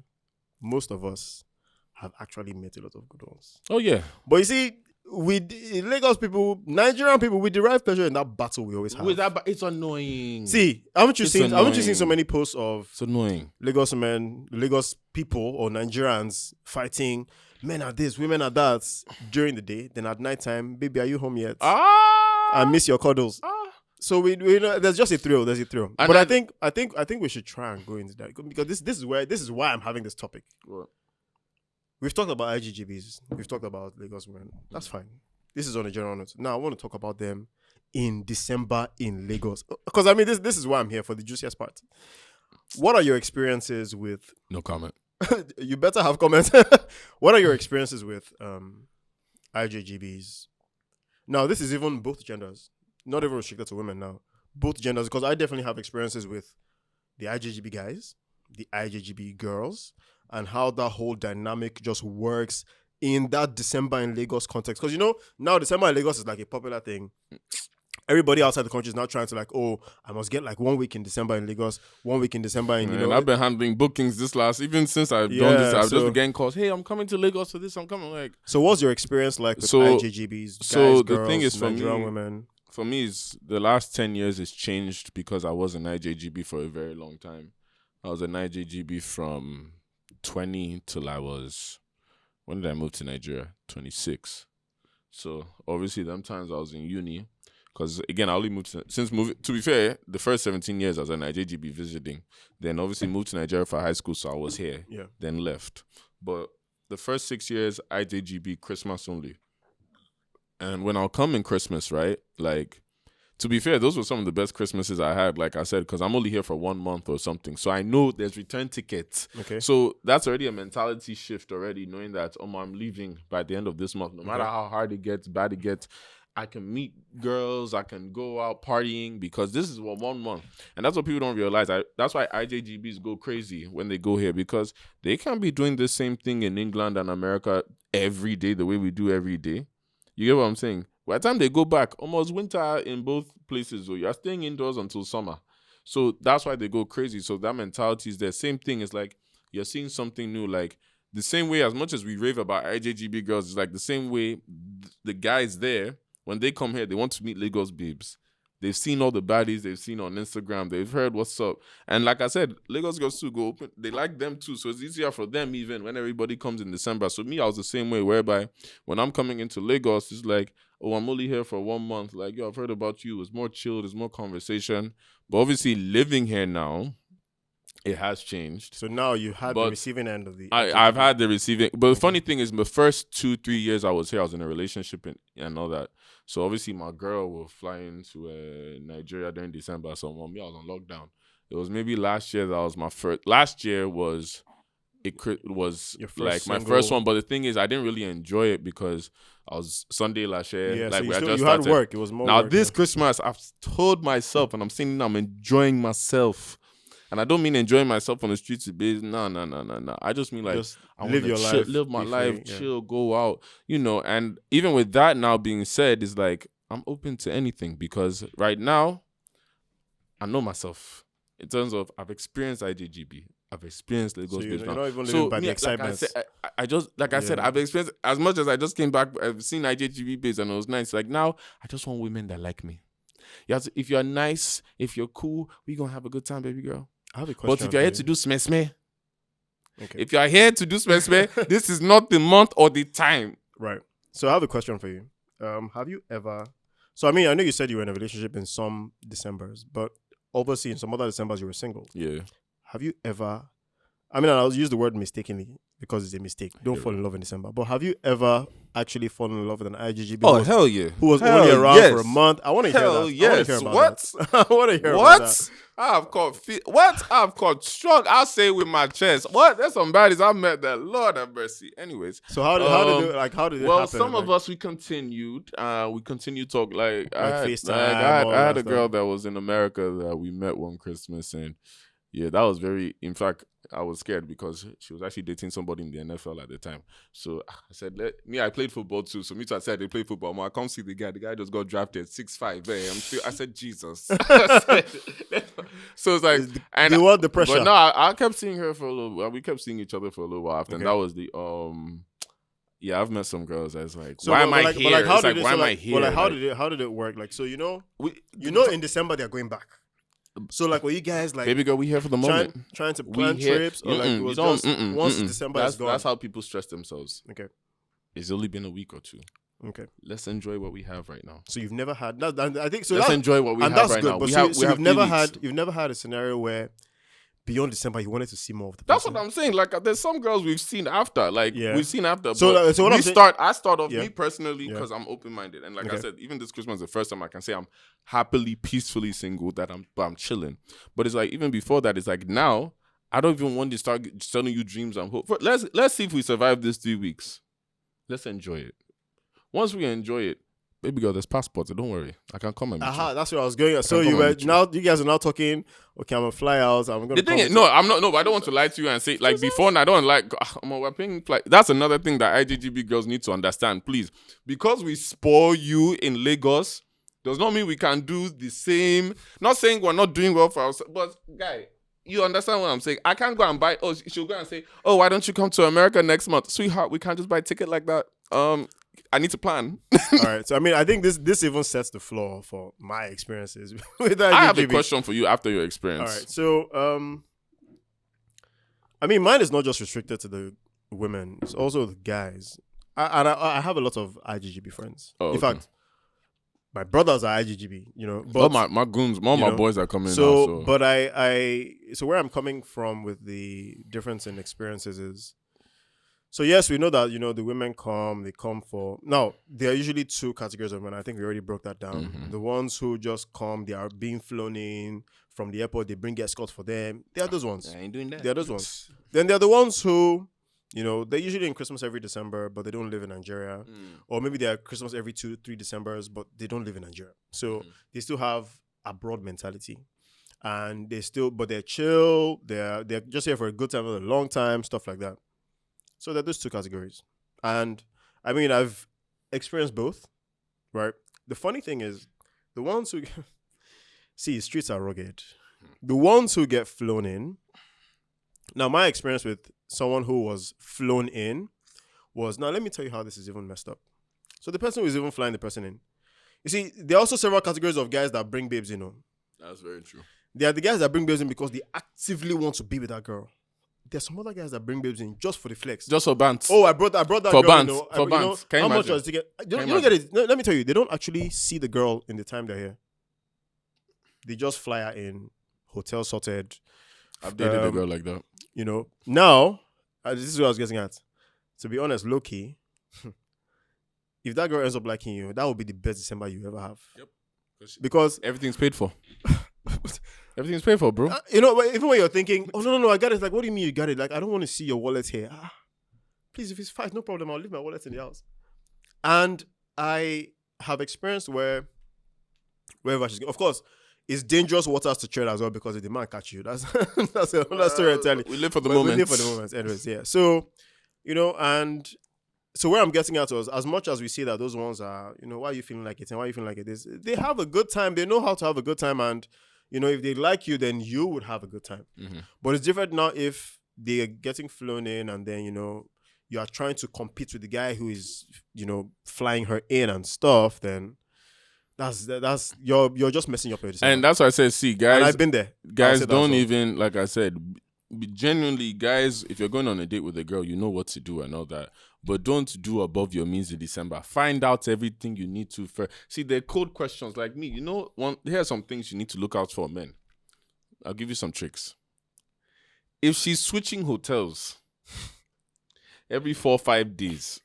Most of us have actually met a lot of good ones. Oh, yeah. But you see, Lagos people, Nigerian people, we derive pleasure in that battle we always have. It's annoying. See, haven't you seen so many posts of it's annoying. Lagos men, Lagos people or Nigerians fighting, men are this, women are that during the day, then at nighttime, baby, are you home yet? I miss your cuddles. So we know there's just a thrill. There's a thrill. And But I think we should try and go into that because this is why I'm having this topic. What? We've talked about IJGBs. We've talked about Lagos women. That's fine. This is on a general note. Now I want to talk about them in December in Lagos because I mean this is why I'm here for the juiciest part. What are your experiences with? No comment. You better have comments. What are your experiences with IJGBs? Now this is even both genders. Not even restricted to women now. Both genders, because I definitely have experiences with the IJGB guys, the IJGB girls, and how that whole dynamic just works in that December in Lagos context. Because, now December in Lagos is like a popular thing. Everybody outside the country is now trying to I must get like 1 week in December in Lagos, 1 week in December in, And I've been handling bookings even since I've done this. I've just been getting calls. Hey, I'm coming to Lagos for this. I'm coming. So what's your experience like with IJGBs? Guys, the girls, thing is for Nigerian me, women. For me, is the last 10 years has changed because I was an IJGB for a very long time. I was an IJGB from 20 till I was, when did I move to Nigeria? 26. So obviously, them times I was in uni, because again, I only moved to be fair, the first 17 years I was an IJGB visiting. Then obviously moved to Nigeria for high school, so I was here. Yeah. Then left. But the first 6 years, IJGB, Christmas only. And when I'll come in Christmas, right? Like, to be fair, those were some of the best Christmases I had, like I said, because I'm only here for 1 month or something. So I know there's return tickets. Okay. So that's already a mentality shift already, knowing that, I'm leaving by the end of this month. No matter how hard it gets, bad it gets, I can meet girls, I can go out partying, because this is 1 month. And that's what people don't realize. That's why IJGBs go crazy when they go here, because they can't be doing the same thing in England and America every day the way we do every day. You get what I'm saying? By the time they go back, almost winter in both places, so you're staying indoors until summer. So that's why they go crazy. So that mentality is there. Same thing is like you're seeing something new. Like the same way, as much as we rave about IJGB girls, it's like the same way the guys there, when they come here, they want to meet Lagos babes. They've seen all the baddies they've seen on Instagram. They've heard what's up. And like I said, Lagos girls too go open. They like them too. So it's easier for them even when everybody comes in December. So me, I was the same way, whereby when I'm coming into Lagos, it's like, I'm only here for 1 month. Like, yo, I've heard about you. It's more chill. There's more conversation. But obviously living here now, it has changed. So now you had the receiving end of the... I've had the receiving. But the funny thing is, the first 2-3 years I was here, I was in a relationship and all that. So obviously my girl will fly into Nigeria during December. So me, I was on lockdown. It was maybe last year that was my first. Last year was like my first one. But the thing is, I didn't really enjoy it because I was Sunday last year. Yeah, like so you had work. It was more now work, this Christmas, I've told myself, and I'm saying I'm enjoying myself. And I don't mean enjoying myself on the streets of business. No. I just mean like I want to live live my life, chill, go out, And even with that now being said, is like I'm open to anything, because right now I know myself in terms of I've experienced IJGB, I've experienced Lagos. So you're not even living by the excitement. I said, I've experienced as much as I just came back. I've seen IJGB base and it was nice. Like now, I just want women that like me. If you're nice, if you're cool, we gonna have a good time, baby girl. I have a question. But if you're here to do smeh, if you're here to do smeh, this is not the month or the time. Right. So I have a question for you. Have you ever... So, I mean, I know you said you were in a relationship in some Decembers, but obviously in some other Decembers you were single. Yeah. Have you ever... I mean, I'll use the word mistakenly because it's a mistake. Don't fall in love in December. But have you ever actually fallen in love with an IJGB? Oh, hell yeah. Who was only around for a month? I want to hear that. Yes. I want to hear about that. I've caught strong. I'll say with my chest. What? There's some baddies I met that. Lord have mercy. Anyways. So how did it happen? Well, some of us, we continued. We continued talk like FaceTime. I had a girl that was in America that we met one Christmas, and yeah, that was very, in fact, I was scared because she was actually dating somebody in the NFL at the time. So I said, I played football too. So me too, I said, they play football. I come see the guy. The guy just got drafted 6'5". I said, Jesus. So it's like, and they want the pressure. But no, I kept seeing her for a little while. We kept seeing each other for a little while after. And that was the, I've met some girls that's like, why am I here? Why am I here? But how did it work? Like, so in December they're going back. So like, were you guys like, baby girl, we here for the moment, trying to plan trips, or like it was just once December is gone? That's how people stress themselves. Okay, it's only been a week or two. Okay. Let's enjoy what we have right now. So you've never had that. I think so. Let's enjoy what we have that's right good, now. But We so, have. so We have you've never 3 weeks. you've never had a scenario where beyond December you wanted to see more of the That's person. what I'm saying. Like, there's some girls we've seen after. Like, we've seen after. So, but so what I I'm saying, start off me personally Yeah. because I'm open-minded, and like I Okay. said, even this Christmas, the first time I can say I'm happily, peacefully single. That I'm chilling. But it's like even before that, it's like now I don't even want to start telling you dreams and hope. Let's see if we survive this 3 weeks. Let's enjoy it. Once we enjoy it, baby girl, there's passports. So don't worry, I can come and meet you. That's where I was going. So come you and were meet you. now. You guys are now talking. Okay, I'm gonna fly out. I'm gonna. The thing is, no, I'm not. No, but I don't want to lie to you and say like before. And I don't like. We're paying flight. That's another thing that IJGB girls need to understand, please. Because we spoil you in Lagos, does not mean we can do the same. Not saying we're not doing well for ourselves, but guy, you understand what I'm saying? I can't go and buy. Oh, she'll go and say, oh, why don't you come to America next month, sweetheart? We can't just buy a ticket like that. I need to plan. All right. So I mean, I think this even sets the floor for my experiences with IJGB. I have a question for you after your experience. All right. So I mean, mine is not just restricted to the women; it's also the guys. I have a lot of IJGB friends. Oh, In fact, my brothers are IJGB. But all my goons, all my boys are coming. So, now, so. but so where I'm coming from with the difference in experiences is. So yes, we know that the women they come for. Now there are usually 2 categories of men. I think we already broke that down. Mm-hmm. The ones who just come, they are being flown in from the airport. They bring escorts for them. They are those ones. I ain't doing that. They are those ones. Then there are the ones who, they're usually in Christmas every December, but they don't live in Nigeria. Or maybe they are Christmas every 2-3 Decembers, but they don't live in Nigeria. So they still have abroad mentality, and but they're chill. They're just here for a good time, a long time, stuff like that. So there are those 2 categories. And I mean, I've experienced both, right? The funny thing is, the ones who see, streets are rugged. The ones who get flown in. Now, my experience with someone who was flown in was, now let me tell you how this is even messed up. So the person who is even flying the person in. You see, there are also several categories of guys that bring babes in. That's very true. There are the guys that bring babes in because they actively want to be with that girl. There's some other guys that bring babes in just for the flex. Just for bands. Oh, I brought that for girl. Bands. For bands. Can you how imagine? much was the ticket? You don't get it. No, let me tell you, they don't actually see the girl in the time they're here. They just fly her in, hotel sorted. I've dated a girl like that. Now, this is what I was getting at. To be honest, low key, if that girl ends up liking you, that will be the best December you ever have. Yep. Because everything's paid for. Everything's paid for, bro. Even when you're thinking, oh no, I got it. It's like, what do you mean you got it? Like, I don't want to see your wallet here. Please, if it's fine, no problem. I'll leave my wallet in the house. And I have experienced wherever she's going. Of course, it's dangerous waters to tread as well because if the man catch you, that's another story entirely. We live for the moment. We live for the moment. Anyways, yeah. So, and so where I'm getting at was, as much as we see that those ones are, why are you feeling like it and why are you feeling like it is, they have a good time. They know how to have a good time, and if they like you, then you would have a good time. Mm-hmm. But it's different now if they're getting flown in and then, you are trying to compete with the guy who is, flying her in and stuff, then that's you're just messing up your decision. And that's why I said, see, guys. And I've been there. Guys don't even, like I said, genuinely, guys, if you're going on a date with a girl, you know what to do and all that. But don't do above your means in December. Find out everything you need to first. See, they're code questions like me. Here are some things you need to look out for, men. I'll give you some tricks. If she's switching hotels every 4 or 5 days,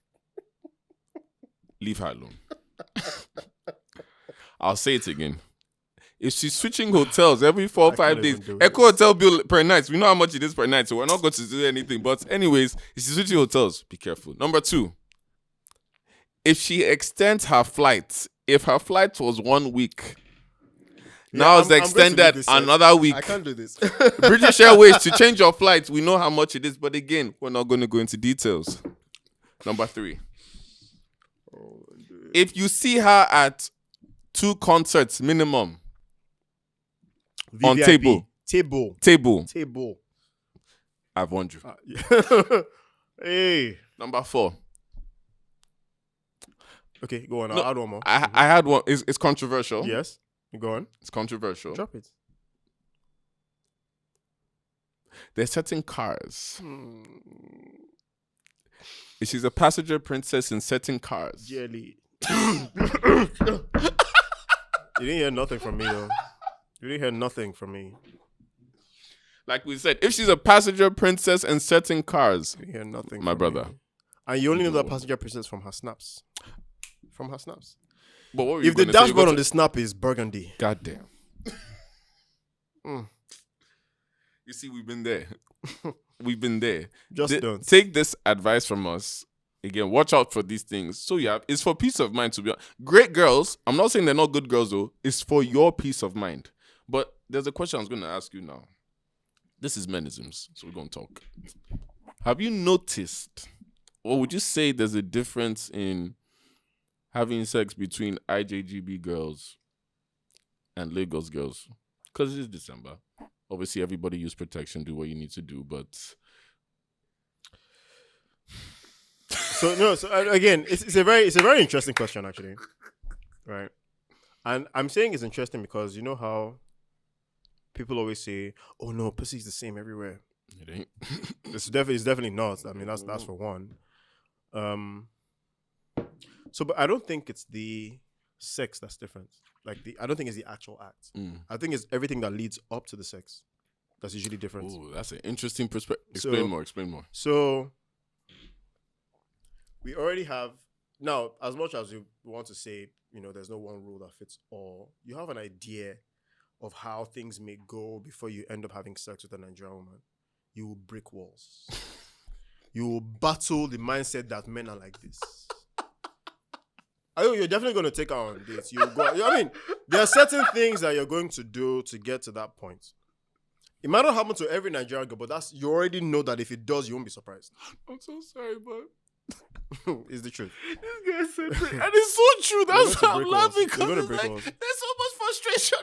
leave her alone. I'll say it again. If she's switching hotels every 4 or 5 days, Echo hotel bill per night, we know how much it is per night, so we're not going to do anything. But anyways, if she's switching hotels, be careful. Number 2, if she extends her flight, if her flight was 1 week, now it's extended another week. I can't do this. British Airways, to change your flight, we know how much it is. But again, we're not going to go into details. Number 3, if you see her at 2 concerts minimum, VVIP. on table, I've warned you. Yeah. Hey. Number 4. Okay, go on. I'll add one more. I had one. It's controversial. Yes. Go on. It's controversial. Drop it. There's certain cars. If she's a passenger princess in certain cars, Jelly. You didn't hear nothing from me, though. You didn't hear nothing from me. Like we said, if she's a passenger princess in certain cars, You didn't hear nothing my from brother. me. And you only know that passenger princess from her snaps. From her snaps. But what were you If the gonna say? dashboard on the snap is burgundy. Goddamn. Mm. You see, we've been there. We've been there. Just don't. Take this advice from us. Again, watch out for these things. So it's for peace of mind to be honest. Great girls. I'm not saying they're not good girls though. It's for your peace of mind. But there's a question I was going to ask you now. This is Menisms, so we're going to talk. Have you noticed, or would you say there's a difference in having sex between IJGB girls and Lagos girls? Because it is December. Obviously, everybody use protection, do what you need to do, but... So again, it's a very interesting question, actually. Right? And I'm saying it's interesting because you know how people always say, "Oh no, pussy is the same everywhere." It ain't. It's definitely not. I mean, that's for one. So, but I don't think it's the sex that's different. I don't think it's the actual act. I think it's everything that leads up to the sex that's usually different. Oh, that's an interesting perspective. Explain more. So, we already have now. As much as you want to say, there's no one rule that fits all. You have an idea of how things may go before you end up having sex with a Nigerian woman. You will break walls. You will battle the mindset that men are like this. You're definitely going to take her on dates. You'll go. I mean, there are certain things that you're going to do to get to that point. It might not happen to every Nigerian girl, but you already know that if it does, you won't be surprised. I'm so sorry, but It's the truth. this guy said that. And it's so true. That's how I'm laughing because You're gonna it's break like, walls. there's so much frustration.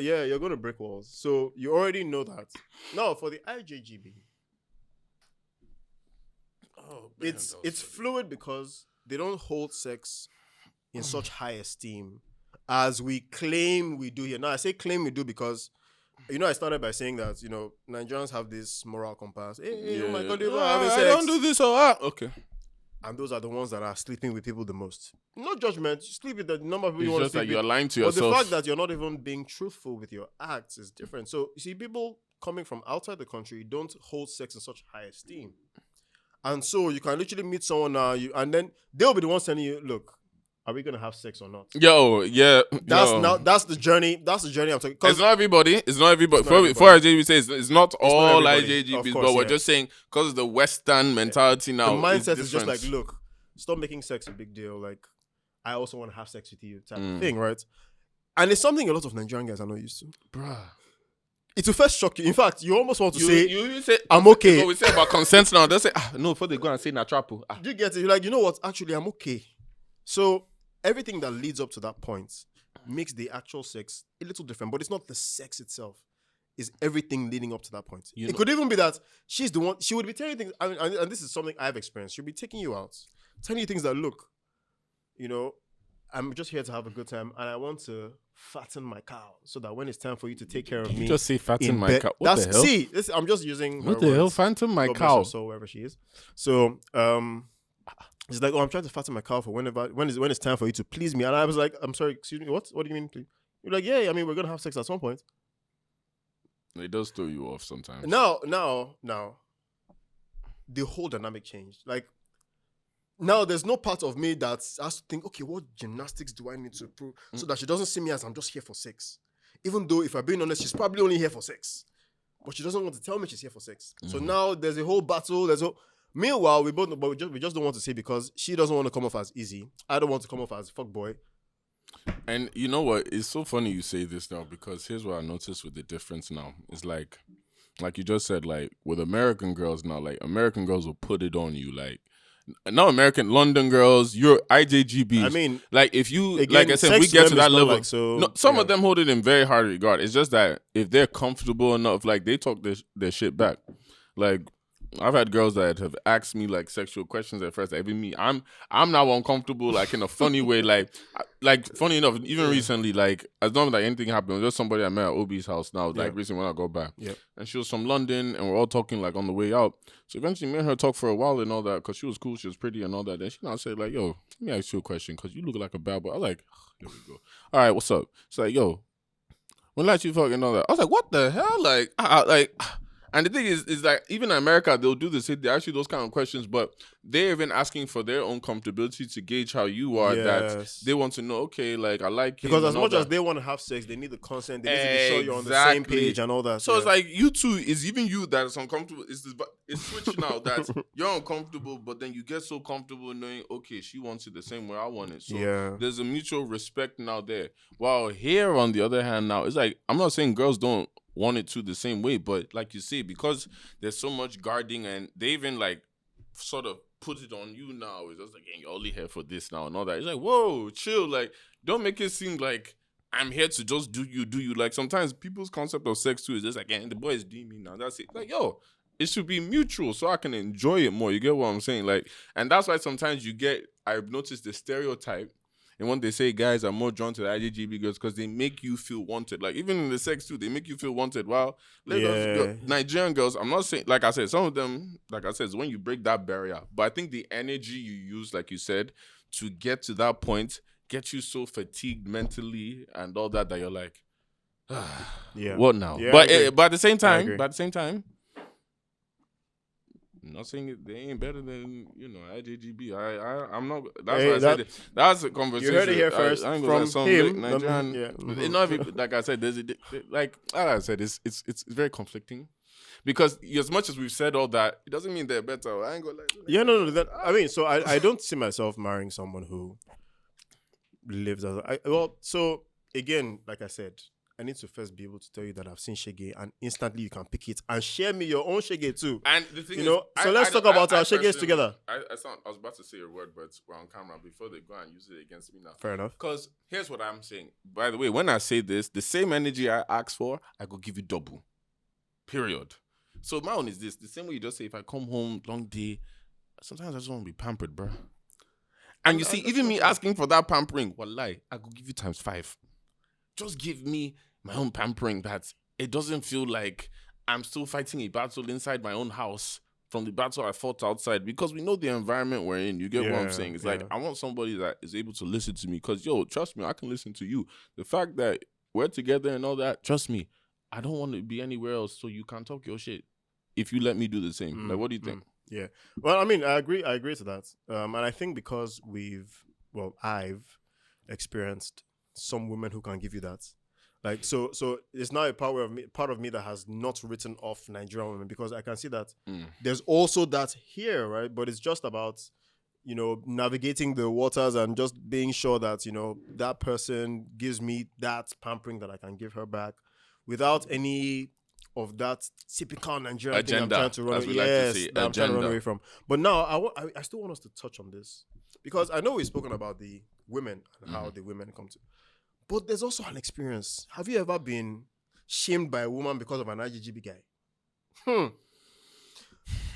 You're going to break walls. So you already know that. Now, for the IJGB, it's fluid because they don't hold sex in such high esteem as we claim we do here. Now, I say claim we do because, I started by saying that, Nigerians have this moral compass. Hey, oh my God, they're having sex. I don't do this or that. Okay. And those are the ones that are sleeping with people the most. No judgment. You sleep with the number of people It's you want to just sleep like with. you're lying to But yourself. the fact that you're not even being truthful with your acts is different. So, you see, people coming from outside the country don't hold sex in such high esteem. And so you can literally meet someone now, and then they'll be the ones telling you, look, are we going to have sex or not? That's the journey. That's the journey I'm talking about. It's not everybody. For IJGB says it's not all IJGBs, but we're just saying because the Western mentality now. The mindset is just like, look, stop making sex a big deal. Like, I also want to have sex with you type of thing, right? And it's something a lot of Nigerian guys are not used to. Bruh. It will first shock you. In fact, you almost want to say, you say, I'm okay. What we say about consent now, they say, no, before they go and say na trapo. Do you get it? You're like, you know what? Actually, I'm okay. So everything that leads up to that point makes the actual sex a little different, but it's not the sex itself. It's everything leading up to that point. It could even be that she's the one, she would be telling you things, and this is something I've experienced. She'll be taking you out, telling you things that, look, I'm just here to have a good time, and I want to fatten my cow so that when it's time for you to take care of me, just say fatten my cow. What the hell? See, I'm just using what the hell, fatten my cow. So wherever she is. So it's like, I'm trying to fatten my cow for when it's time for you to please me. And I was like, I'm sorry, excuse me, what? What do you mean, please? You're like, yeah, I mean, we're gonna have sex at some point. It does throw you off sometimes. Now, the whole dynamic changed. Like, now there's no part of me that has to think, okay, what gymnastics do I need to prove so that she doesn't see me as I'm just here for sex? Even though, if I'm being honest, she's probably only here for sex, but she doesn't want to tell me she's here for sex. So now there's a whole battle. Meanwhile, we just don't want to say because she doesn't want to come off as easy. I don't want to come off as fuck boy. And you know what? It's so funny you say this now because here's what I noticed with the difference now. It's like you just said, like with American girls now, like American girls will put it on you, like. Not American, London girls, you're IJGBs. I mean, like if you, again, like I said, we get to that level. Like, some of them hold it in very high regard. It's just that if they're comfortable enough, like they talk their shit back. Like I've had girls that have asked me like sexual questions at first. Like, even me, I'm now uncomfortable, like in a funny way. Like funny enough, even recently, like as long as like anything happened, it was just somebody I met at Obi's house now. Like recently when I go back, and she was from London, and we're all talking like on the way out. So eventually, me and her talked for a while and all that because she was cool, she was pretty and all that. Then she now said like, "Yo, let me ask you a question because you look like a bad boy." I was like, "Here we go. All right, what's up?" She's like, "Yo, when last you fucking all that?" I was like, "What the hell?" Like. And the thing is like even in America they'll do this. They ask you those kind of questions, but they're even asking for their own comfortability to gauge how you are. That they want to know. Okay, like I like you because as much as they want to have sex, they need the consent. They need to be sure you're on the same page and all that. So it's like you two is even you that is uncomfortable. It's switched now that you're uncomfortable, but then you get so comfortable knowing okay she wants it the same way I want it. So there's a mutual respect now there. While here on the other hand now it's like I'm not saying girls don't want it to the same way, but like you say, because there's so much guarding and they even like sort of put it on you now. It's just like, hey, you're only here for this now and all that. It's like, whoa, chill. Like, don't make it seem like I'm here to just do you. Like sometimes people's concept of sex too is just like, the boy is doing me now. That's it. Like, yo, it should be mutual so I can enjoy it more. You get what I'm saying? Like, and that's why sometimes I've noticed the stereotype. And when they say guys are more drawn to the IJGB girls because they make you feel wanted. Like, even in the sex, too, they make you feel wanted. Well, Nigerian girls, I'm not saying, like I said, some of them, like I said, is when you break that barrier. But I think the energy you use, like you said, to get to that point, get you so fatigued mentally and all that you're like, what now? Yeah, but at the same time, I'm not saying they ain't better than IJGB. I'm not. That's why I said it. That's a conversation. You heard it here first from him. Nigerian. Not even, like I said. There's like I said. It's very conflicting because as much as we've said all that, it doesn't mean they're better. I ain't gonna like. Yeah, no. I mean, so I don't see myself marrying someone who lives as so again, like I said. I need to first be able to tell you that I've seen Shege and instantly you can pick it and share me your own Shege too. And the thing so let's talk about our Sheges together. I was about to say a word, but we're on camera before they go and use it against me now. Fair enough. Because here's what I'm saying. By the way, when I say this, the same energy I ask for, I could give you double. Period. So my own is this. The same way you just say, if I come home, long day, sometimes I just want to be pampered, bro. And you see, even me asking for that pampering, wallahi, I could give you times 5. Just give me my own pampering that it doesn't feel like I'm still fighting a battle inside my own house from the battle I fought outside because we know the environment we're in. You get what I'm saying? It's like, I want somebody that is able to listen to me because, trust me, I can listen to you. The fact that we're together and all that, trust me, I don't want to be anywhere else so you can talk your shit if you let me do the same. Like, what do you think? Yeah. Well, I mean, I agree to that. And I think because I've experienced some women who can give you that. Like so it's now a part of me that has not written off Nigerian women because I can see that there's also that here, right? But it's just about navigating the waters and just being sure that that person gives me that pampering that I can give her back without any of that typical Nigerian agenda, thing I'm trying to run I'm trying to run away from. But now I still want us to touch on this because I know we've spoken about the women and how the women come to. But there's also an experience. Have you ever been shamed by a woman because of an IJGB guy?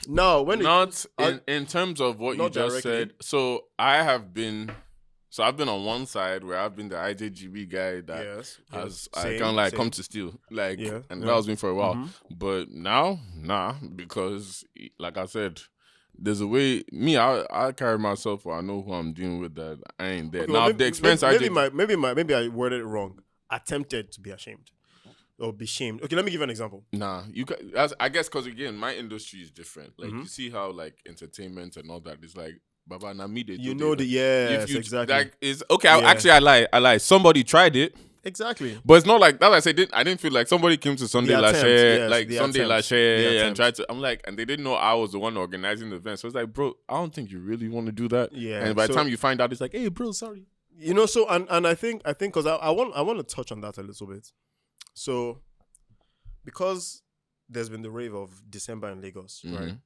No, in terms of what you just said. So I've been on one side where I've been the IJGB guy that I kind of like come to steal, like, and that was me for a while. But now, because like I said. There's a way I carry myself or I know who I'm dealing with that I ain't there. Okay, now the expense maybe I worded it wrong. Attempted to be ashamed or be shamed. Okay, let me give you an example. Nah, I guess because again my industry is different. Like you see how like entertainment and all that is like Baba na me they exactly. Like is okay. Actually I lie. Somebody tried it. Exactly. But it's not like that. I didn't feel like somebody came to Sunday Sunday Lachey and tried to. I'm like, and they didn't know I was the one organizing the event. So it's like, bro, I don't think you really want to do that. Yeah. And by the time you find out, it's like, hey, bro, sorry. So and I think because I want to touch on that a little bit. So because there's been the rave of December in Lagos, right?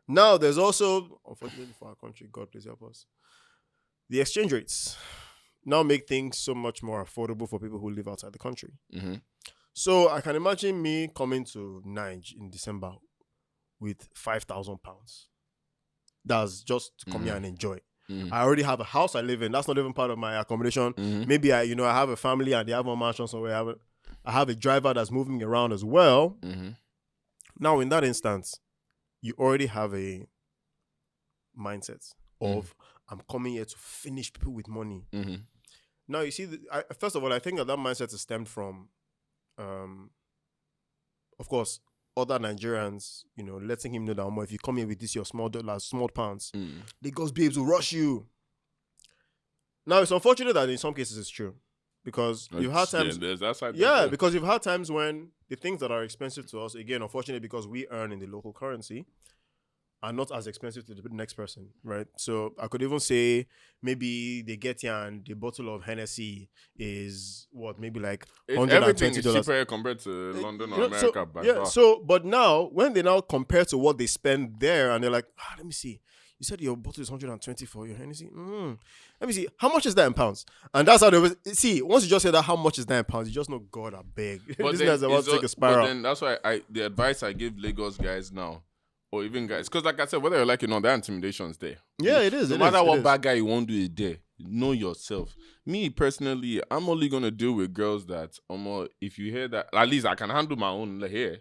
Now there's also, unfortunately for our country, God please help us, the exchange rates now make things so much more affordable for people who live outside the country. So I can imagine me coming to Niger in December with £5,000. That's just to come here and enjoy. Mhm. I already have a house I live in. That's not even part of my accommodation. Mhm. Maybe I have a family and they have a mansion somewhere. I have a driver that's moving around as well. Mhm. Now, in that instance, you already have a mindset of I'm coming here to finish people with money. Mhm. Now, you see, first of all, I think that mindset is stemmed from, of course, other Nigerians, letting him know that if you come here with this your small dollars, small pounds, Lagos babes will rush you. Now, it's unfortunate that in some cases it's true. Because you've had times, there's that side. because you've had times when the things that are expensive to us, again, unfortunately, because we earn in the local currency, are not as expensive to the next person, right? So I could even say maybe they get here and the bottle of Hennessy is maybe like $120. Everything is cheaper compared to London or America. But now when they now compare to what they spend there, and they're like, let me see. You said your bottle is 120 for your Hennessy. Let me see. How much is that in pounds? And that's how they will see. Once you just say that, how much is that in pounds? You just know, God, I beg. This guy's about to take a spiral. But then that's why the advice I give Lagos guys now, or even guys, because like I said, whether you like it or not, that intimidation is there. Yeah, it is. No matter what bad guy you won't do it there. Know yourself. Me personally, I'm only gonna deal with girls that, if you hear that, at least I can handle my own hair.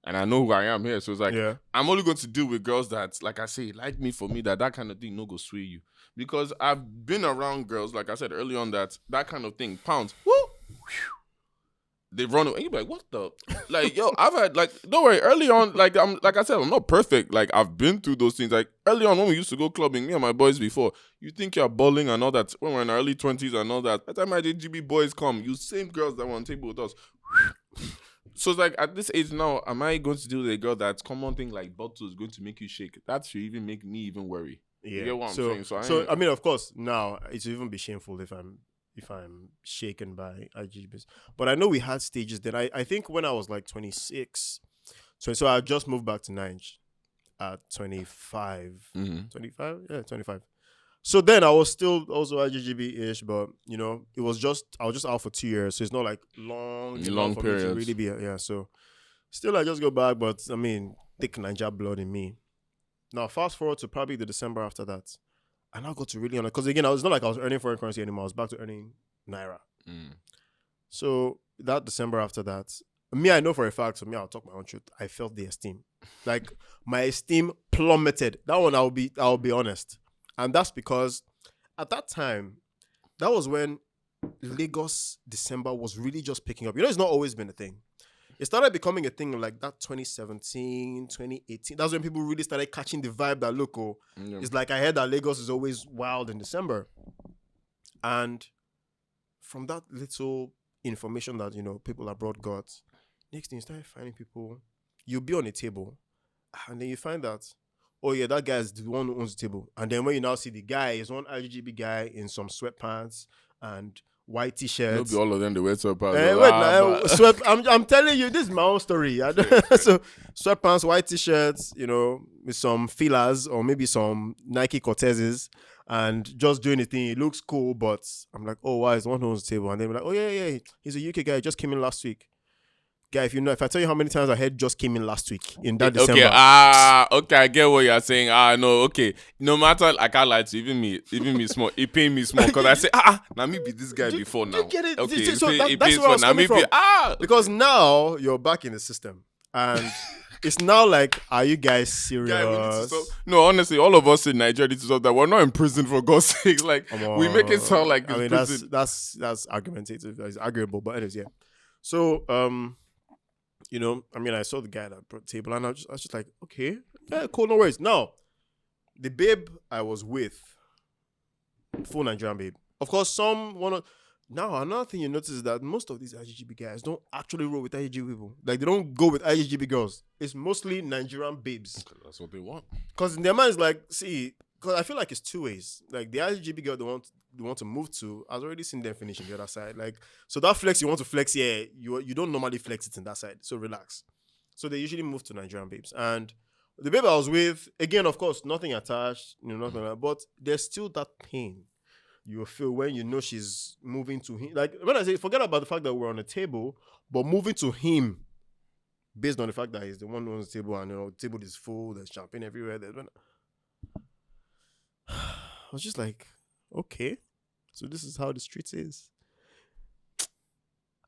And I know who I am here. So it's like, I'm only going to deal with girls that, like I say, like me for me, that kind of thing no go sway you. Because I've been around girls, like I said earlier on, that kind of thing, pounds, they run away. And you're like, what the? Like, yo, I've had, like, don't worry, early on, like I said, I'm not perfect. Like, I've been through those things. Like, early on when we used to go clubbing, me and my boys before, you think you're balling and all that, when we're in our early 20s and all that, by the time IJGB boys come, you same girls that were on table with us. So it's like, at this age now, am I going to deal with a girl that's common thing like bottle is going to make you shake? That should even make me even worry. Yeah. You get what I'm saying? So I mean, of course, now it will even be shameful if I'm shaken by IJGBs. But I know we had stages that I think when I was like 26, so I just moved back to Nigeria at 25. 25? Yeah, 25. So then I was still also IJGB-ish, but it was I was just out for 2 years, so it's not like long for me to really be so still I just go back, but I mean thick Niger blood in me. Now fast forward to probably the December after that, and I got to really because again it's not like I was earning foreign currency anymore. I was back to earning naira. So that December after that, I know for a fact. So I'll talk my own truth. I felt the esteem, like my esteem plummeted. That one I'll be honest. And that's because at that time, that was when Lagos December was really just picking up. It's not always been a thing. It started becoming a thing like that 2017, 2018. That's when people really started catching the vibe that, look, it's like I heard that Lagos is always wild in December. And from that little information that, people abroad got, next thing you started finding people, you'll be on a table, and then you find that, oh yeah, that guy is the one who owns the table. And then when you now see the guy is one IJGB guy in some sweatpants and white t-shirts. Maybe all of them they wear sweatpants. I'm telling you, this is my own story. So sweatpants, white t-shirts, with some fillers or maybe some Nike Cortezes, and just doing the thing. It looks cool, but I'm like, oh, why is one who owns the table? And then we're like, oh yeah, he's a UK guy. He just came in last week. Guy, if I tell you how many times I heard just came in last week in that December. Okay, I get what you're saying. No, okay. No matter, I can't lie to you, even me small. It pain me small because I say, now me be this guy before now. You get it? Okay, so that's where I was coming from. Because now you're back in the system and it's now like, are you guys serious? Guy, no, honestly, all of us in Nigeria need to stop that. We're not in prison for God's sake. Like, we make it sound like it's prison. That's argumentative. It's arguable, but anyways, yeah. So, I saw the guy that brought the table and I was just like, okay, yeah, cool, no worries. Now, the babe I was with, full Nigerian babe. Of course, now, another thing you notice is that most of these IJGB guys don't actually roll with IJGB people. Like, they don't go with IJGB girls. It's mostly Nigerian babes. That's what they want. Because in their minds, like, see, because I feel like it's two ways. Like, the IJGB girl they want to move to, I've already seen them finishing the other side. Like, so that flex you want to flex here, you don't normally flex it in that side. So relax. So they usually move to Nigerian babes. And the babe I was with, again, of course, nothing attached, nothing like that. But there's still that pain you will feel when she's moving to him. Like, when I say, forget about the fact that we're on a table, but moving to him based on the fact that he's the one who owns the table, and the table is full, there's champagne everywhere. I was just like, okay, so this is how the streets is.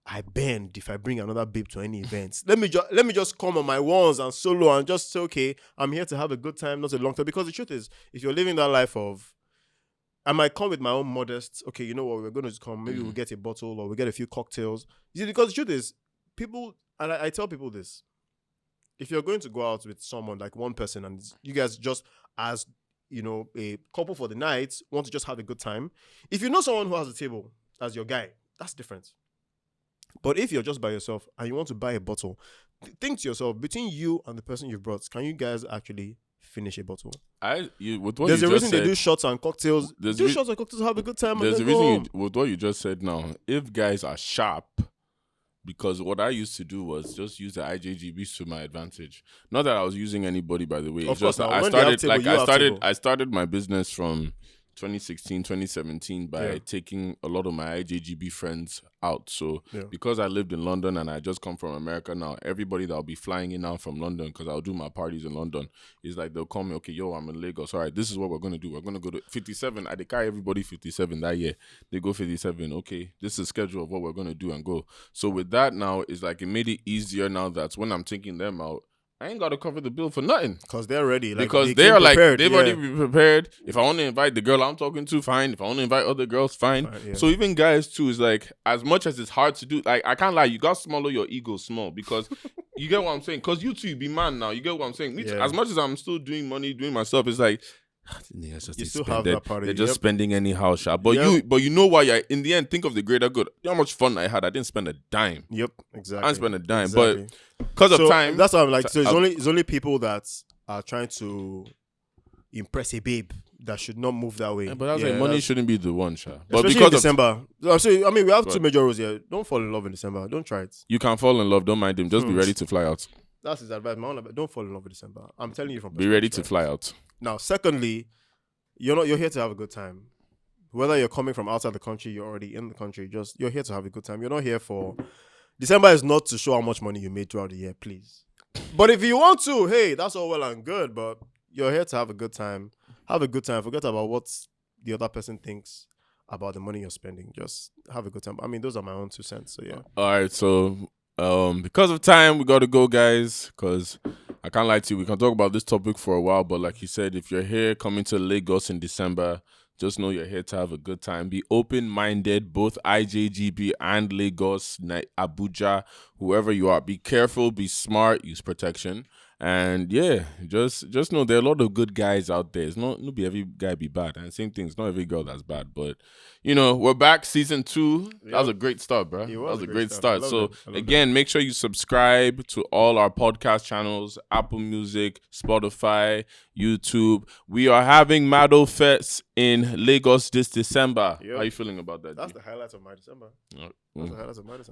I bend if I bring another babe to any events. Let me just come on my ones and solo and just say, okay, I'm here to have a good time, not a long time. Because the truth is, if you're living that life of, I might come with my own modest, okay, you know what, we're going to come, maybe we'll get a bottle or we'll get a few cocktails. You see, because the truth is, people, and I tell people this, if you're going to go out with someone, like one person, and you guys just as, a couple for the night, want to just have a good time, if you know someone who has a table as your guy, that's different. But if you're just by yourself and you want to buy a bottle, think to yourself, between you and the person you've brought, can you guys actually finish a bottle? There's a reason they do shots and cocktails. Shots and cocktails, have a good time. There's a reason with what you just said now. If guys are sharp, because what I used to do was just use the IJGBs to my advantage. Not that I was using anybody, by the way. It's just that I started my business from 2016, 2017 by taking a lot of my IJGB friends out. So because I lived in London and I just come from America now, everybody that'll be flying in now from London, because I'll do my parties in London, is like they'll call me, okay, yo, I'm in Lagos. All right, this is what we're going to do. We're going to go to 57. I carry everybody 57 that year. They go 57. Okay, this is the schedule of what we're going to do and go. So with that now, it's like it made it easier now that when I'm taking them out, I ain't got to cover the bill for nothing. Because they're ready. Because they've already been prepared. If I want to invite the girl I'm talking to, fine. If I want to invite other girls, fine. So even guys too, is like, as much as it's hard to do, like, I can't lie, you got to swallow your ego small, because you get what I'm saying? Because you two, you be man now. You get what I'm saying? As much as I'm still doing money, doing my stuff, it's like, you still have that party. They're just spending anyhow, but you know why? In the end, think of the greater good. You know how much fun I had. I didn't spend a dime. Yep, exactly. I didn't spend a dime, but because of time, that's what I'm like. So it's only people that are trying to impress a babe that should not move that way. But money shouldn't be the one, Sha. But because in December, we have two major rules here. Don't fall in love in December. Don't try it. You can fall in love. Don't mind him. Just be ready to fly out. That's his advice. Don't fall in love in December. I'm telling you from. Be ready to fly out. Now, secondly, you're here to have a good time. Whether you're coming from outside the country, you're already in the country, you're here to have a good time. You're not here for... December is not to show how much money you made throughout the year, please. But if you want to, hey, that's all well and good, but you're here to have a good time. Have a good time. Forget about what the other person thinks about the money you're spending. Just have a good time. I mean, those are my own 2 cents, so yeah. All right, so because of time, we got to go, guys, because I can't lie to you. We can talk about this topic for a while, but like you said, if you're here coming to Lagos in December, just know you're here to have a good time. Be open-minded, both IJGB and Lagos, Abuja, whoever you are. Be careful, be smart, use protection. And yeah, just know there are a lot of good guys out there. It's not be every guy be bad. And same thing, it's not every girl that's bad. But, we're back, season 2. Yep. That was a great start, bro. That was a great start. So, again, make sure you subscribe to all our podcast channels, Apple Music, Spotify, YouTube. We are having Madeaux Fest in Lagos this December. Yep. How are you feeling about that? That's the highlights of my December.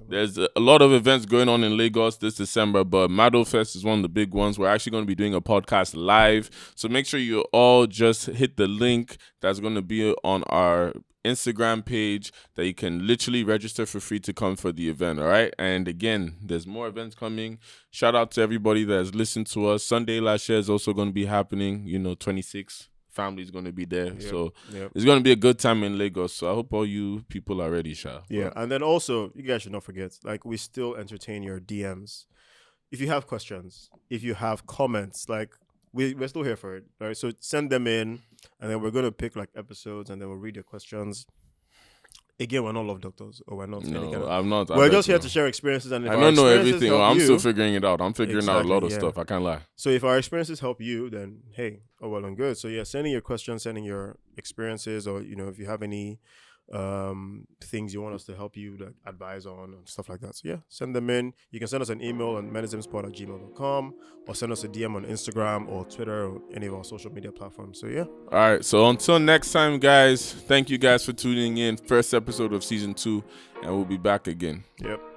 There's a lot of events going on in Lagos this December, but Madeaux Fest is one of the big ones. We're actually going to be doing a podcast live. So make sure you all just hit the link that's going to be on our Instagram page that you can literally register for free to come for the event, all right? And again, there's more events coming. Shout out to everybody that has listened to us. Sunday last year is also going to be happening, 26. Family's going to be there. It's going to be a good time in Lagos. So I hope all you people are ready, Sha. Yeah, and then also, you guys should not forget, we still entertain your DMs. If you have questions, if you have comments, we're still here for it, right? So send them in, and then we're going to pick, episodes, and then we'll read your questions. Again, we're not love doctors, or we're not. No, I'm not. We're just here to share experiences, and if I don't know everything. I'm still figuring it out. I'm figuring out a lot of stuff. I can't lie. So if our experiences help you, then hey, well and good. So yeah, sending your questions, sending your experiences, or if you have any things you want us to help you advise on and stuff like that. So yeah, send them in. You can send us an email on menismspod@gmail.com, or send us a DM on Instagram or Twitter or any of our social media platforms. So yeah. All right. So until next time, guys, thank you guys for tuning in. First episode of season 2, and we'll be back again. Yep.